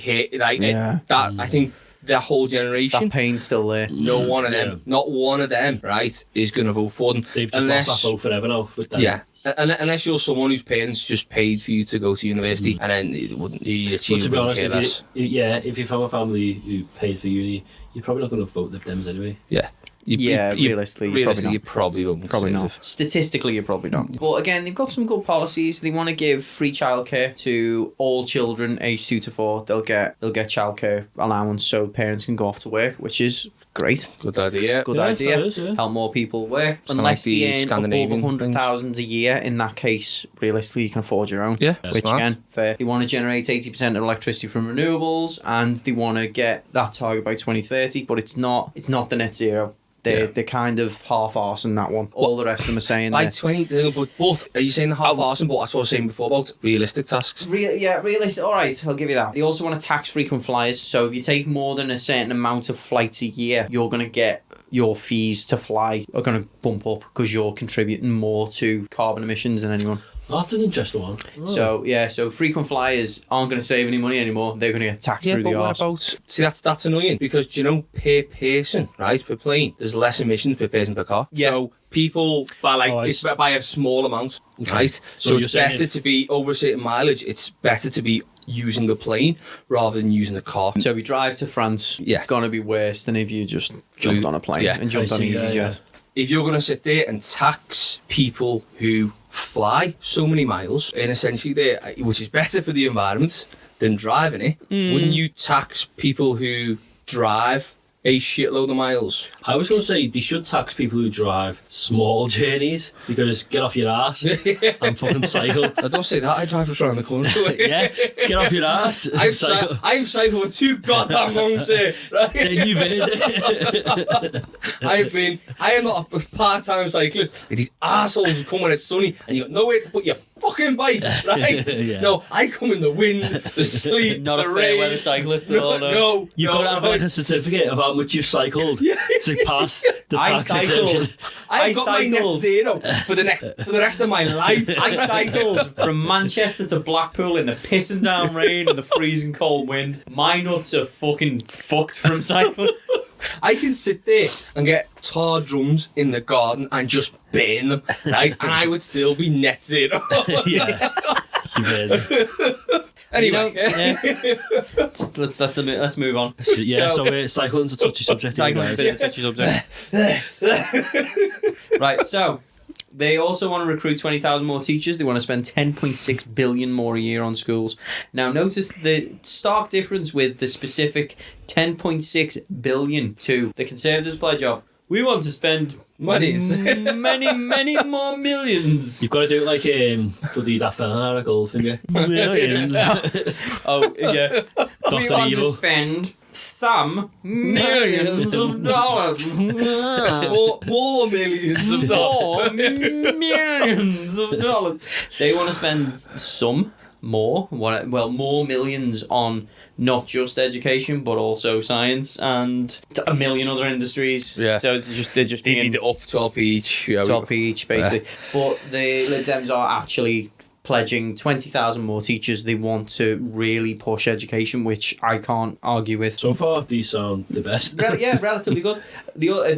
I think that whole generation, that pain's still there. no one of them, not one of them, right, is going to vote for them. They've just lost that vote forever now with them. Yeah. Unless you're someone whose parents just paid for you to go to university, and then you But to be honest, if you're from a family who paid for uni, you're probably not going to vote the Dems anyway. Yeah. Realistically, you probably won't. Probably not. Statistically, you're probably not. But again, they've got some good policies. They want to give free childcare to all children aged 2 to 4. They'll get childcare allowance so parents can go off to work, which is great. Good idea. Good idea. Help more people work. Unless they earn above 100,000 a year, in that case, realistically, you can afford your own. Yeah, which smart. again, fair. They want to generate 80% of electricity from renewables, and they want to get that target by 2030. But it's not the net zero. They're kind of half-arsing that one. All the rest of them are saying by that. 20, but are you saying the half-arsing? But that's what I was saying before about realistic tasks. Realistic. All right, I'll give you that. They also want to tax frequent flyers. So if you take more than a certain amount of flights a year, you're going to get your fees to fly are going to bump up because you're contributing more to carbon emissions than anyone. Oh, that's an interesting one. Oh. So frequent flyers aren't going to save any money anymore. They're going to get taxed through the arse. What about... See, that's annoying because, per person, right, per plane, there's less emissions per person per car. Yeah. So people, it's by a small amount, right? So it's better to be, over a certain mileage, it's better to be using the plane rather than using the car. So if you drive to France, it's going to be worse than if you just jumped on a plane and jumped on EasyJet. If you're going to sit there and tax people who fly so many miles, and essentially which is better for the environment than driving it, wouldn't you tax people who drive a shitload of miles. I was going to say they should tax people who drive small journeys because get off your ass and fucking cycle. I don't say that. I drive around the corner. Yeah, get off your ass and cycle. I've cycled for too goddamn long, sir. Right? Then you've been in it. I am not a part-time cyclist. These assholes who come when it's sunny and you got nowhere to put your fucking bike, right? Yeah. No, I come in the wind, the sleet, Not the a fair rain. weather cyclist at all, no. No, You've got to have like a certificate of how much you've cycled to pass the I tax cycled. exemption. I've got my net cycled. zero for the rest of my life. I cycled from Manchester to Blackpool in the pissing down rain and the freezing cold wind. My nuts are fucking fucked from cycling. I can sit there and get tar drums in the garden and just burn them, right? And I would still be net zero. Yeah. You've been. Anyway, Let's move on. Yeah, so cycling's a touchy subject. Cycling's a Guys. bit of a touchy subject. Right, so they also want to recruit 20,000 more teachers. They want to spend 10.6 billion more a year on schools. Now, notice the stark difference with the specific 10.6 billion to the Conservatives' pledge of we want to spend Monies. many more millions. You've got to do it like bloody that fella, Goldfinger. Millions. Oh, yeah. We Dr. want Evil. to spend some millions of dollars. more millions of dollars. More millions of dollars. They want to spend some more, more millions on not just education but also science and a million other industries. Yeah. So they're just They being need it up 12p each. Yeah, 12p each basically. But the Lib Dems are actually pledging 20,000 more teachers. They want to really push education, which I can't argue with. So far, these sound the best. Yeah, relatively good.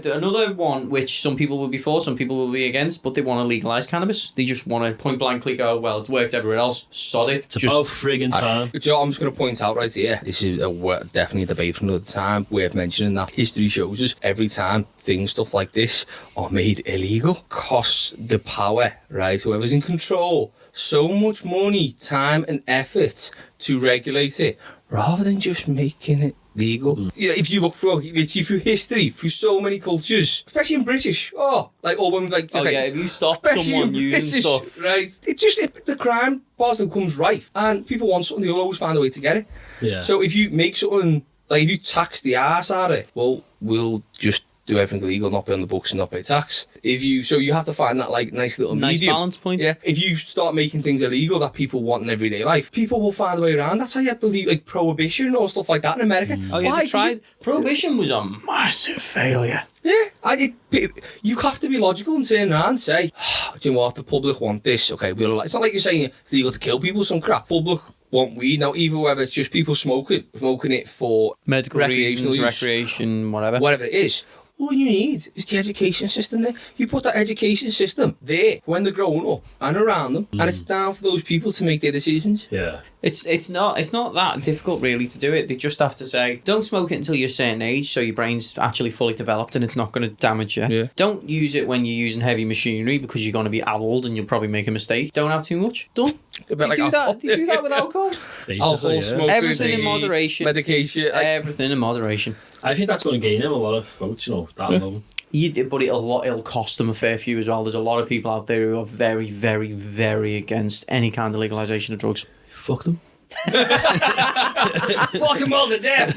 Another one which some people will be for, some people will be against, but they want to legalise cannabis. They just want to point blankly go, well, it's worked everywhere else, sod it. It's about friggin' time. Joe, I'm just going to point out right here, this is definitely a debate from another time, worth mentioning that history shows us every time stuff like this are made illegal, costs the power, right, whoever's in control, so much money, time and effort to regulate it, rather than just making it legal. Yeah, if you look through history, through so many cultures, especially in British, If you stop someone using stuff, right? The crime part of it becomes rife, and people want something, they'll always find a way to get it. Yeah. So if you make something, like if you tax the arse out of it, well, we'll just do everything legal, not pay on the books and not pay tax. So you have to find that like nice little medium. balance point. Yeah. If you start making things illegal that people want in everyday life, people will find a way around. That's how you believe like prohibition or stuff like that in America. Oh, yeah, Why? they tried. Prohibition was a massive failure. Yeah, you have to be logical and turn around and say, do you know what, the public want this, okay, it's not like you're saying it's legal to kill people, some crap. Public want weed, now either whether it's just people smoking it for Medical recreational reasons, use, recreation, whatever it is. All you need is the education system there. You put that education system there when they're growing up and around them, and it's down for those people to make their decisions. Yeah. It's not that difficult really to do it. They just have to say, don't smoke it until you're a certain age so your brain's actually fully developed and it's not going to damage you. Yeah. Don't use it when you're using heavy machinery because you're going to be old and you'll probably make a mistake. Don't have too much. Done. A bit like You do alcohol. that with alcohol. Basically, Alcohol, yeah. smoking, Everything in moderation. medication. Everything in moderation. I think that's going to gain him a lot of votes, that alone. But it'll cost them a fair few as well. There's a lot of people out there who are very, very, very against any kind of legalisation of drugs. Fuck them. Fuck them all to death.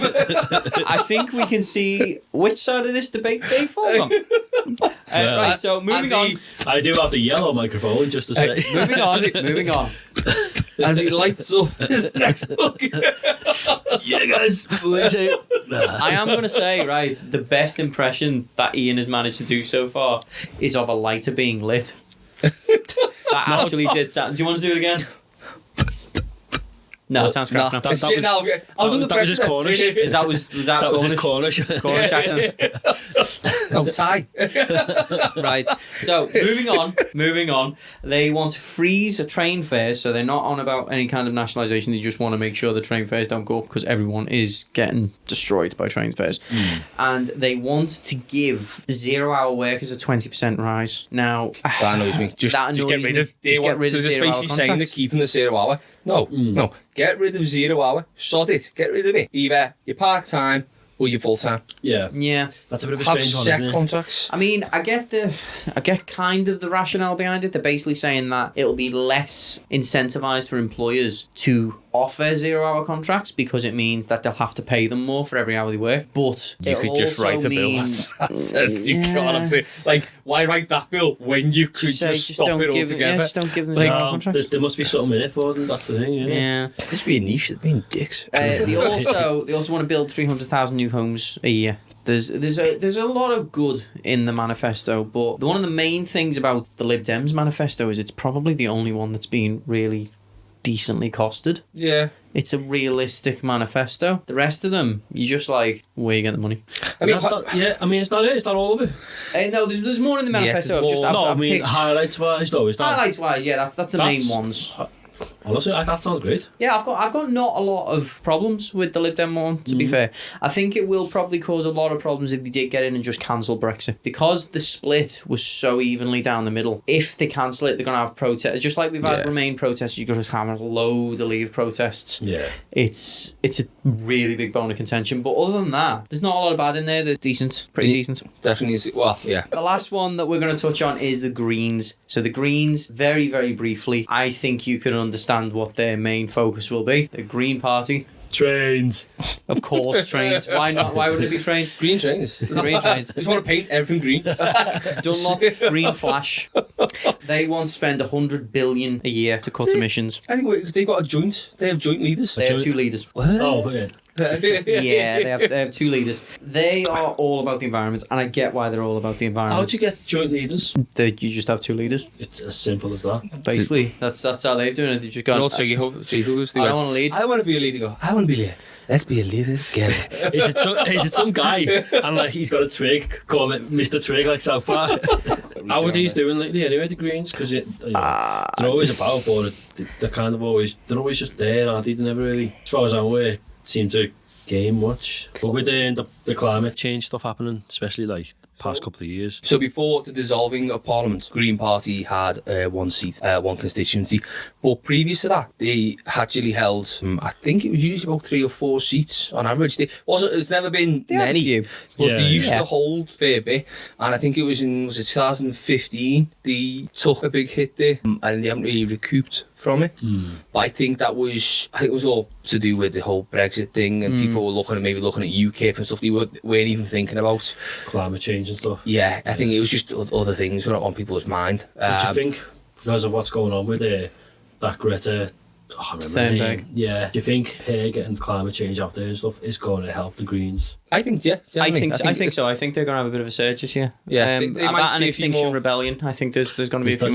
I think we can see which side of this debate Dave falls on. Right, so moving on. I do have the yellow microphone, just to say. Moving on. As he lights up his next book. Yeah, guys. I am going to say, right, the best impression that Ian has managed to do so far is of a lighter being lit. That actually did sound... Do you want to do it again? No, it sounds crap. Nah, No. it's shit now. I was under that was pressure. just Cornish. That was his Cornish. Cornish accent. No, Thai. Right. So moving on. They want to freeze train fares, so they're not on about any kind of nationalisation. They just want to make sure the train fares don't go up because everyone is getting destroyed by train fares. And they want to give 0-hour workers a 20% rise. Now That annoys me. Just get rid of. Just get rid of just 0-hour basically saying they're contracts. keeping the 0 hour. No. Get rid of 0 hour. Sod it. Get rid of it. Either you're part time or you're full time. Yeah. Yeah. That's a bit of a Have strange one, set isn't it? contracts. I mean, I get kind of the rationale behind it. They're basically saying that it'll be less incentivized for employers to offer 0-hour contracts because it means that they'll have to pay them more for every hour they work. But You it'll could just also write a bill mean- that says you Yeah. can't have to. Like, why write that bill when you could say, just stop don't it give altogether? just don't give them Like, 0-hour No, contracts. there must be something in it for them. That's the thing. Yeah. This be a niche. They're being dicks. They also want to build 300,000 new homes a year. There's a lot of good in the manifesto, but one of the main things about the Lib Dems manifesto is it's probably the only one that's been really decently costed. Yeah. It's a realistic manifesto. The rest of them, you're just like, where you get the money? I mean, Yeah, I mean, it's not it. It's not all of it. No, there's more in the manifesto. there's I've just, more. I've, No, I I've mean, picked- highlights-wise, though, is that... highlights-wise, yeah, that's the main ones. Honestly, that sounds great. Yeah, I've got not a lot of problems with the Lib Dem one, to be fair. I think it will probably cause a lot of problems if they did get in and just cancel Brexit. Because the split was so evenly down the middle. If they cancel it, they're going to have protests. Just like we've had Yeah. Remain protests, you're going to have a load of Leave protests. Yeah. It's a really big bone of contention. But other than that, there's not a lot of bad in there. They're decent. Pretty Yeah. decent. definitely is. Well, yeah. The last one that we're going to touch on is the Greens. So the Greens, very, very briefly, I think you can understand what their main focus will be. The Green Party. Trains. Of course, trains. Why not? Why would it be trains? Green trains. Green trains. I just want to paint everything green. Dunlop, Green Flash. They want to spend 100 billion a year to cut emissions. I think because they've got a joint. They have joint leaders. They have two leaders. Oh, but yeah. Yeah, they have two leaders. They are all about the environment, and I get why they're all about the environment. How'd you get joint leaders? You just have two leaders. It's as simple as that. Basically, that's how they're doing it. They just They're go. all tricky who's I don't want to lead. I want to be a leader. Go. I want to be a leader. Let's be a leader together. Is it some guy and like he's got a twig, call it Mr. Twig like South Park? How are these doing lately anyway, the Greens? Because they're always about, but they're kind of always just there, aren't they? They never really, as far as I'm aware, seem to gain much. But with the climate change stuff happening, especially like the past couple of years. So before the dissolving of Parliament, Green Party had one seat, one constituency. But previous to that, they actually held, I think it was usually about 3 or 4 seats on average. It's never been They had a many, few. but Yeah, they used yeah. to hold a fair bit. And I think it was in 2015 they took a big hit there, and they haven't really recouped from it. But I think it was all to do with the whole Brexit thing, and people were looking at UKIP and stuff they weren't even thinking about. Climate change and stuff. Yeah, I think it was just other things were not on people's mind. Do you think, because of what's going on with that Greta, I remember her Thunberg. name. Yeah. Do you think her getting climate change out there and stuff is going to help the Greens? I think, yeah. I definitely. think so. I think they're going to have a bit of a surge this year. Yeah, they might that see and a few Extinction more- Rebellion. I think there's going to be a Is that-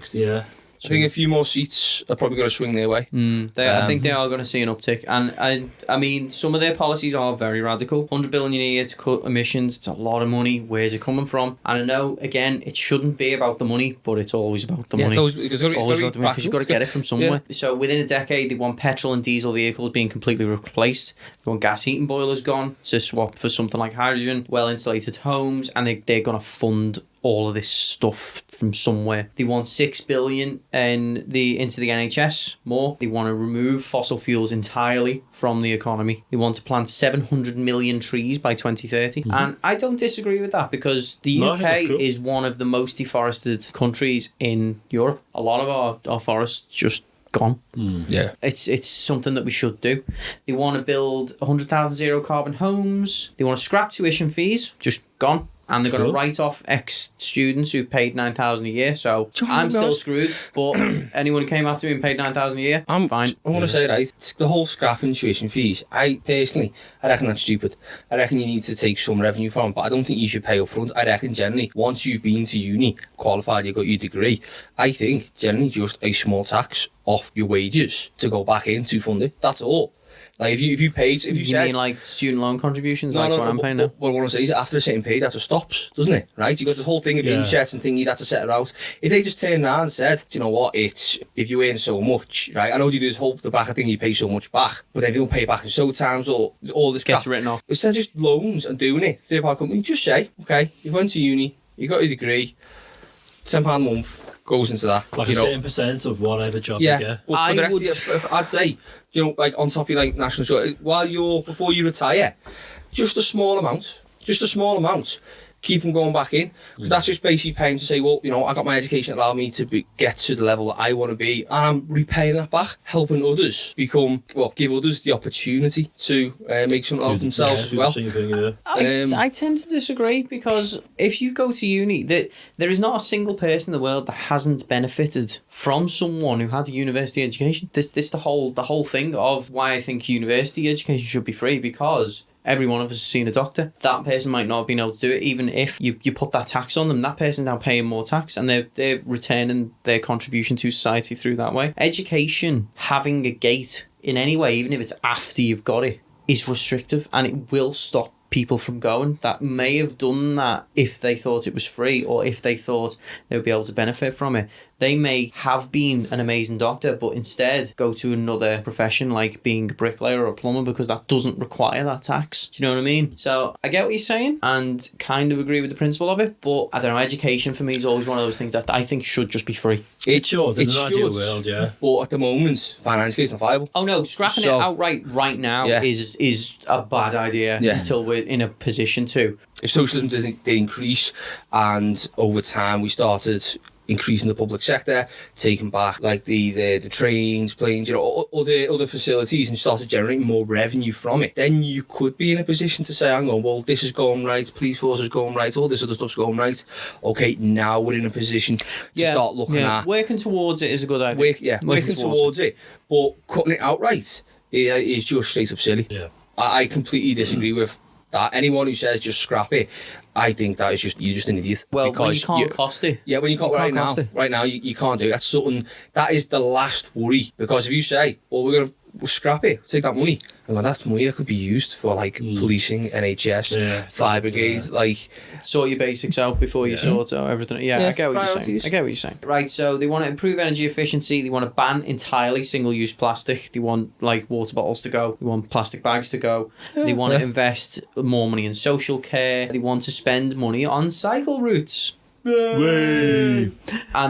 few more. yeah. I think a few more seats are probably going to swing their way. I think they are going to see an uptick, and I mean some of their policies are very radical. 100 billion a year to cut emissions. It's a lot of money. Where's it coming from? And I know again, it shouldn't be about the money, but it's always about the money. It's always It's always about the money because you've got to get it from somewhere. So within a decade, they want petrol and diesel vehicles being completely replaced. They want gas heating boilers gone to swap for something like hydrogen, well insulated homes, and they're going to fund all of this stuff from somewhere. They want 6 billion into the NHS more. They want to remove fossil fuels entirely from the economy. They want to plant 700 million trees by 2030. And I don't disagree with that because the No, I think that's UK cool. is one of the most deforested countries in Europe. A lot of our forests just gone. Yeah. It's something that we should do. They want to build 100,000 zero carbon homes. They want to scrap tuition fees, just gone. And they're going to Cool. write off ex-students who've paid 9,000 a year. So John I'm still Ross. screwed. But anyone who came after me and paid 9,000 a year, I'm fine. I want to say, right, it's the whole scrapping tuition fees, I reckon that's stupid. I reckon you need to take some revenue from it, but I don't think you should pay up front. I reckon generally, once you've been to uni, qualified, you've got your degree, I think generally just a small tax off your wages to go back in to fund it. That's all. Like if you You said, mean like student loan contributions, like what I'm paying now? What I want to say is after a certain period, that just stops, doesn't it? Right? You got this whole thing of insets and thingy that's to set it out. If they just turned around and said, do you know what, it's if you earn so much, right? I know you do this whole the bracket thing, you pay so much back, but then if you don't pay it back in so times or all this Gets crap, written off. instead of just loans and doing it, third party company, just say, okay, you went to uni, you got your degree, £10 a month goes into that. Like you a know. certain percent of whatever job Yeah, you get. but for the rest of your, I'd say, you know, like on top of your like national insurance, before you retire, just a small amount. Keep them going back in. 'Cause that's just basically paying to say, well, you know, I got my education that allowed me to get to the level that I want to be, and I'm repaying that back, helping others give others the opportunity to make something of themselves as well. I tend to disagree, because if you go to uni, there is not a single person in the world that hasn't benefited from someone who had a university education. This the whole thing of why I think university education should be free, because every one of us has seen a doctor. That person might not have been able to do it, even if you put that tax on them. That person's now paying more tax, and they're returning their contribution to society through that way. Education, having a gate in any way, even if it's after you've got it, is restrictive, and it will stop people from going that may have done that if they thought it was free, or if they thought they would be able to benefit from it. They may have been an amazing doctor, but instead go to another profession like being a bricklayer or a plumber, because that doesn't require that tax. Do you know what I mean? So I get what you're saying and kind of agree with the principle of it, but I don't know, education for me is always one of those things that I think should just be free. It should, in it an ideal should, world, yeah. But at the moment, financially it's not viable. Oh no, scrapping it outright right now is a bad idea until we're in a position to. If socialism did increase, and over time we started increasing the public sector, taking back like the trains, planes, you know, other facilities, and started generating more revenue from it, then you could be in a position to say, hang on, well, this is going right, police force is going right, all this other stuff's going right. Okay, now we're in a position to start looking at working towards it is a good idea. Working towards it, but cutting it outright is just straight up silly. Yeah, I completely disagree with that. Anyone who says just scrap it, I think that is you're just an idiot. Well, when you can't cost it. Yeah, when you can't right now, you can't do it. That's something, that is the last worry. Because if you say, well, we'll scrap it, take that money, and that's money that could be used for like policing, NHS, fire brigades, like sort your basics out before you sort out everything. Yeah, I get what you're saying. Right, so they want to improve energy efficiency. They want to ban entirely single-use plastic. They want like water bottles to go. They want plastic bags to go. They want to invest more money in social care. They want to spend money on cycle routes. And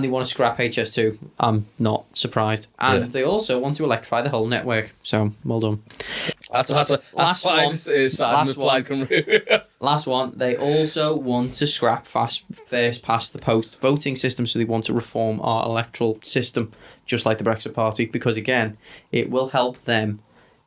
they want to scrap HS2. I'm not surprised. And they also want to electrify the whole network. So, well done. That's Last one. They also want to scrap first past the post voting system. So they want to reform our electoral system, just like the Brexit Party, because again, it will help them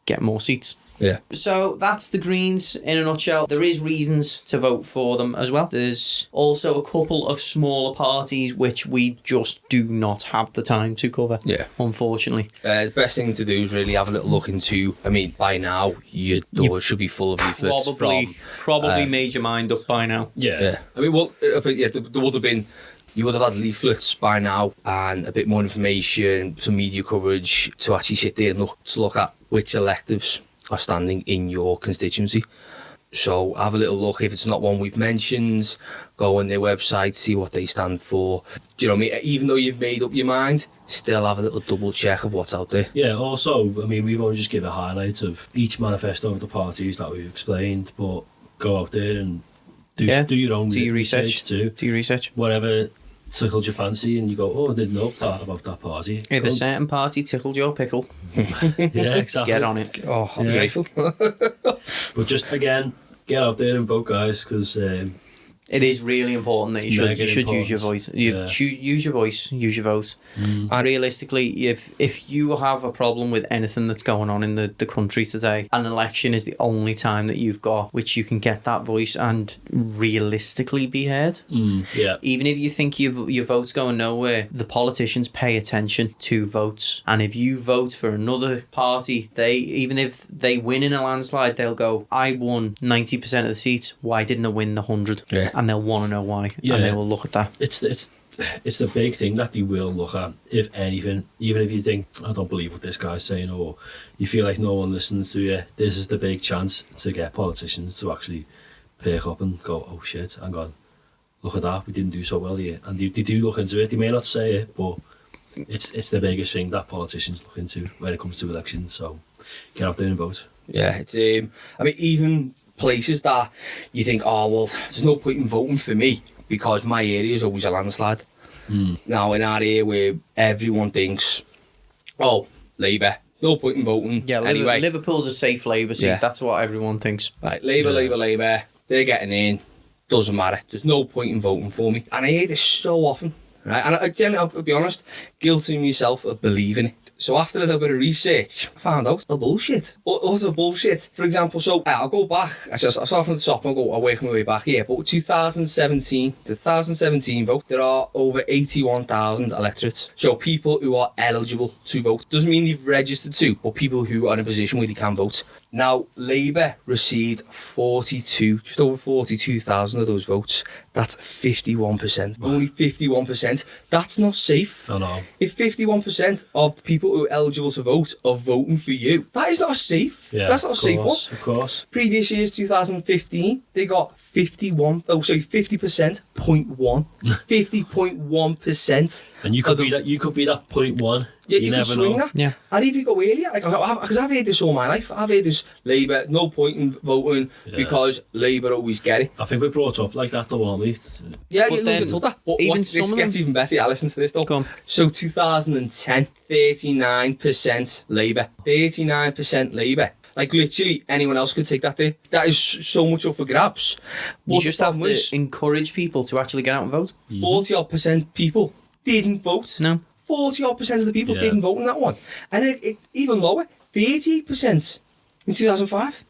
get more seats. Yeah. So that's the Greens in a nutshell. There is reasons to vote for them as well. There's also a couple of smaller parties which we just do not have the time to cover. Yeah. Unfortunately. The best thing to do is really have a little look into. I mean, by now your doors should be full of leaflets. Probably made your mind up by now. Yeah. I mean, well, there would have been. You would have had leaflets by now and a bit more information, some media coverage to actually sit there and look at which electives are standing in your constituency. So have a little look. If it's not one we've mentioned, go on their website, see what they stand for. Do you know what I mean? Even though you've made up your mind, still have a little double check of what's out there. Yeah, also, I mean, we've only just given highlights of each manifesto of the parties that we've explained, but go out there and do your own research too. Do your research. Whatever tickled your fancy and you go, oh, I didn't know that about that party. If a certain party tickled your pickle, yeah, exactly. Get on it. Oh, I'll be grateful. But just, again, get out there and vote, guys, because it is really important that you should use your voice. Use your voice, use your vote. And realistically, if you have a problem with anything that's going on in the country today, an election is the only time that you've got which you can get that voice and realistically be heard. Even if you think your vote's going nowhere, the politicians pay attention to votes. And if you vote for another party, even if they win in a landslide, they'll go, I won 90% of the seats, why didn't I win the 100? Yeah. And they'll want to know why, and they will look at that. It's the big thing that they will look at, if anything. Even if you think, I don't believe what this guy's saying, or you feel like no one listens to you, this is the big chance to get politicians to actually perk up and go, oh shit, hang on, look at that, we didn't do so well here. And they do look into it. They may not say it, but it's the biggest thing that politicians look into when it comes to elections. So get out there and vote. Yeah, it's I mean, even places that you think, oh well, there's no point in voting for me because my area is always a landslide. Now in our area where everyone thinks, oh, Labour, No point in voting. Yeah, anyway. Liverpool's a safe Labour seat. Yeah. That's what everyone thinks. Right, Labour, they're getting in. Doesn't matter. There's no point in voting for me. And I hear this so often, right? And I'll be honest, guilty myself of believing it. So after a little bit of research, I found out the bullshit. Utter bullshit. For example, so I'll go back. I'll start from the top and I'll work my way back here. But 2017 vote, there are over 81,000 electorates. So people who are eligible to vote. Doesn't mean they've registered to, but people who are in a position where they can vote. Now, Labour received just over 42,000 of those votes. That's 51%. Only 51%. That's not safe. I know. If 51% of the people who are eligible to vote are voting for you, that is not safe. Yeah, That's not a safe one. Of course. Previous years, 2015, they got 50%, 50.1%. And you could be that. You could be that 0.1. Yeah, you you never can swing know. that. Yeah. And if you go earlier, because I've heard this all my life, I've heard this Labour, no point in voting because Labour always get it. I think we're brought up like that, though, aren't we? Yeah, But you've then been told that. But even this some of gets them- even better. I listen to this though. Go on. So 2010, 39% Labour. 39% Labour. Like literally anyone else could take that day. That is so much up for grabs. You But just the have problem to is, encourage people to actually get out and vote. 40% people didn't vote. No. 40% of the people Yeah. didn't vote in that one. And it even lower, 38% in 2005.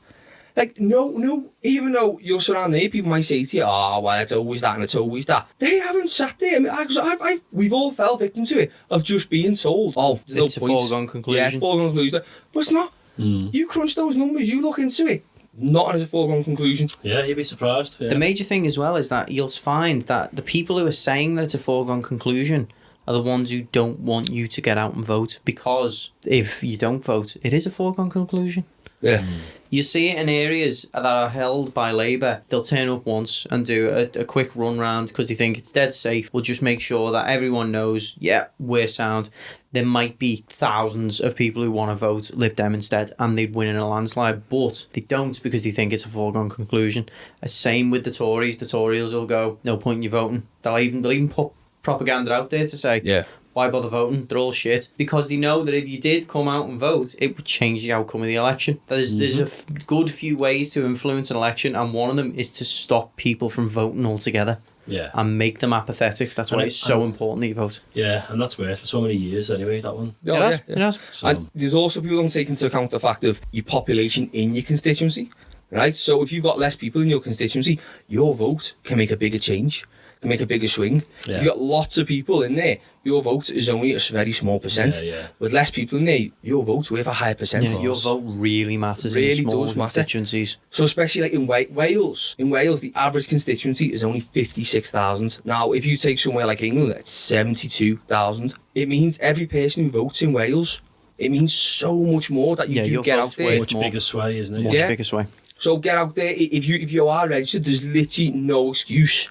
Like, no, even though you're surrounded here, people might say to you, oh, well, it's always that and it's always that. They haven't sat there. I mean, we've all fell victim to it, of just being told, oh, there's no It's a point. foregone conclusion. Yeah, it's a foregone conclusion. But it's not. You crunch those numbers, you look into it. Not as a foregone conclusion. Yeah, you'd be surprised. Yeah. The major thing as well is that you'll find that the people who are saying that it's a foregone conclusion are the ones who don't want you to get out and vote, because if you don't vote, it is a foregone conclusion. Yeah. You see it in areas that are held by Labour. They'll turn up once and do a quick run round because they think it's dead safe. We'll just make sure that everyone knows, yeah, we're sound. There might be thousands of people who want to vote Lib Dem instead, and they'd win in a landslide, but they don't because they think it's a foregone conclusion. Same with the Tories. The Tories will go, no point in you voting. They'll even put propaganda out there to say, Yeah. why bother voting? They're all shit. Because they know that if you did come out and vote, it would change the outcome of the election. There's a good few ways to influence an election, and one of them is to stop people from voting altogether Yeah. and make them apathetic. That's why it's so important that you vote. Yeah, and that's worth for so many years anyway, that one. Oh, It has. yeah. It has. So, And there's also people don't take into account the fact of your population in your constituency, right? So if you've got less people in your constituency, your vote can make a bigger change, can make a bigger swing. Yeah. If you've got lots of people in there, your vote is only a very small percent. Yeah. With less people in there, your vote's worth a higher percent. Yeah, your vote really matters Really in small does matter. constituencies. So especially like in Wales, the average constituency is only 56,000. Now, if you take somewhere like England, it's 72,000. It means every person who votes in Wales, it means so much more that you Yeah, do your get out vote's there. much bigger sway, isn't it? Much Yeah. bigger sway. So get out there. If you are registered, there's literally no excuse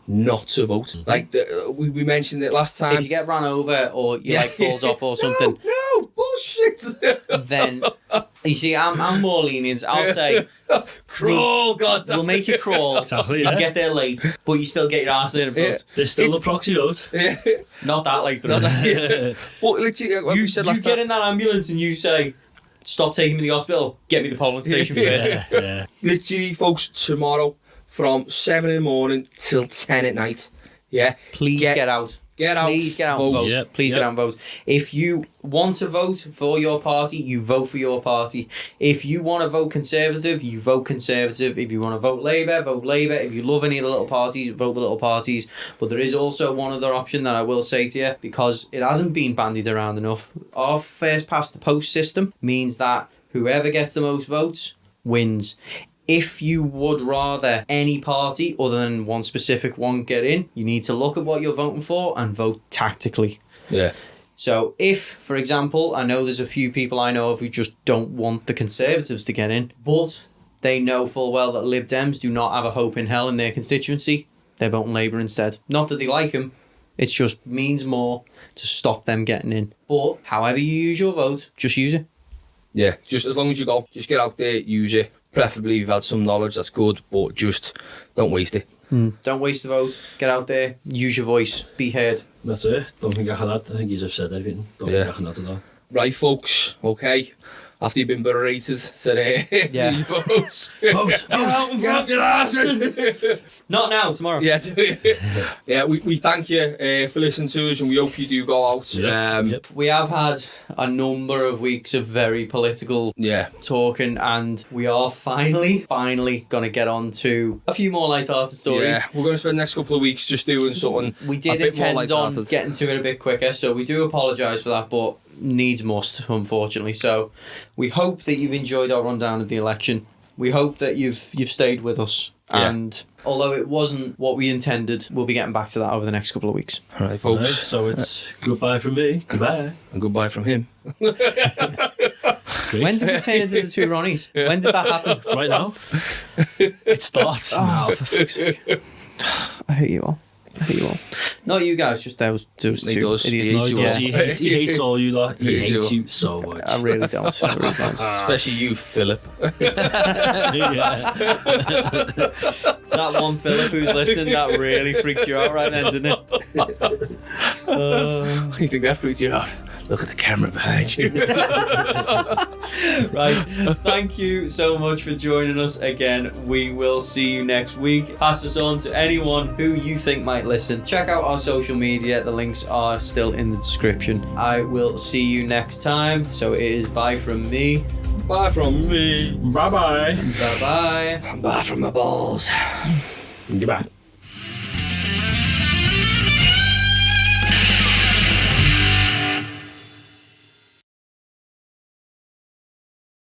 not to vote. Like we mentioned it last If time. you get run over or you like falls off or something, No, bullshit. then you see, I'm more lenient. I'll say Crawl, God. we'll make you crawl Exactly, and yeah. get there late, but you still get your ass there and vote. Yeah. There's still a proxy vote. Not that late. No, though. that's- Well, literally, like You, we said you last get time. in that ambulance and you say, "Stop taking me to the hospital. Get me to the polling station first." Yeah. Literally, folks, tomorrow from 7 in the morning till 10 at night. Yeah. Please get out. Get out. Please get out and vote. Yep, Please yep. get out and vote. If you want to vote for your party, you vote for your party. If you want to vote Conservative, you vote Conservative. If you want to vote Labour, vote Labour. If you love any of the little parties, vote the little parties. But there is also one other option that I will say to you, because it hasn't been bandied around enough. Our first past the post system means that whoever gets the most votes wins. If you would rather any party other than one specific one get in, you need to look at what you're voting for and vote tactically. Yeah. So if, for example, I know there's a few people I know of who just don't want the Conservatives to get in, but they know full well that Lib Dems do not have a hope in hell in their constituency, they're voting Labour instead. Not that they like them, it just means more to stop them getting in. But however you use your vote, just use it. Yeah. Just as long as you go, just get out there, use it. Preferably if you've had some knowledge, that's good, but just don't waste it. Don't waste the vote, get out there, use your voice, be heard. That's it. Don't think I can add. I think you've said everything. Don't Yeah. think I can add to that. Right, folks. Okay. After you've been berated today, Yeah. to your votes. Vote. Get up your asses. Not now, tomorrow. Yeah, yeah. We thank you for listening to us, and we hope you do go out. Yep. We have had a number of weeks of very political Yeah, talking, and we are finally going to get on to a few more light-hearted stories. yeah. We're going to spend the next couple of weeks just doing something. We a did bit more intend on light-hearted. getting to it a bit quicker, so we do apologise for that, but needs must, unfortunately. So we hope that you've enjoyed our rundown of the election. We hope that you've stayed with us. Yeah. And although it wasn't what we intended, we'll be getting back to that over the next couple of weeks. All right, Right, folks. so it's goodbye from me. Goodbye. And goodbye from him. Great. When did we turn into the two Ronnies? When did that happen? Right now? It starts now. Oh, for fuck's sake. I hate you all. Not you guys, just those two He does. idiots. No, he does. Yeah. He hates all you lot. He Hates hates you. you so much. I really don't. Especially you, Philip. Yeah. It's that one Philip who's listening that really freaked you out right then, didn't it? You think that freaks you out? Look at the camera behind you. Right. Thank you so much for joining us again. We will see you next week. Pass us on to anyone who you think might listen. Check out our social media. The links are still in the description. I will see you next time. So it is bye from me. Bye from me. Bye-bye. Bye-bye. Bye from my balls. Goodbye.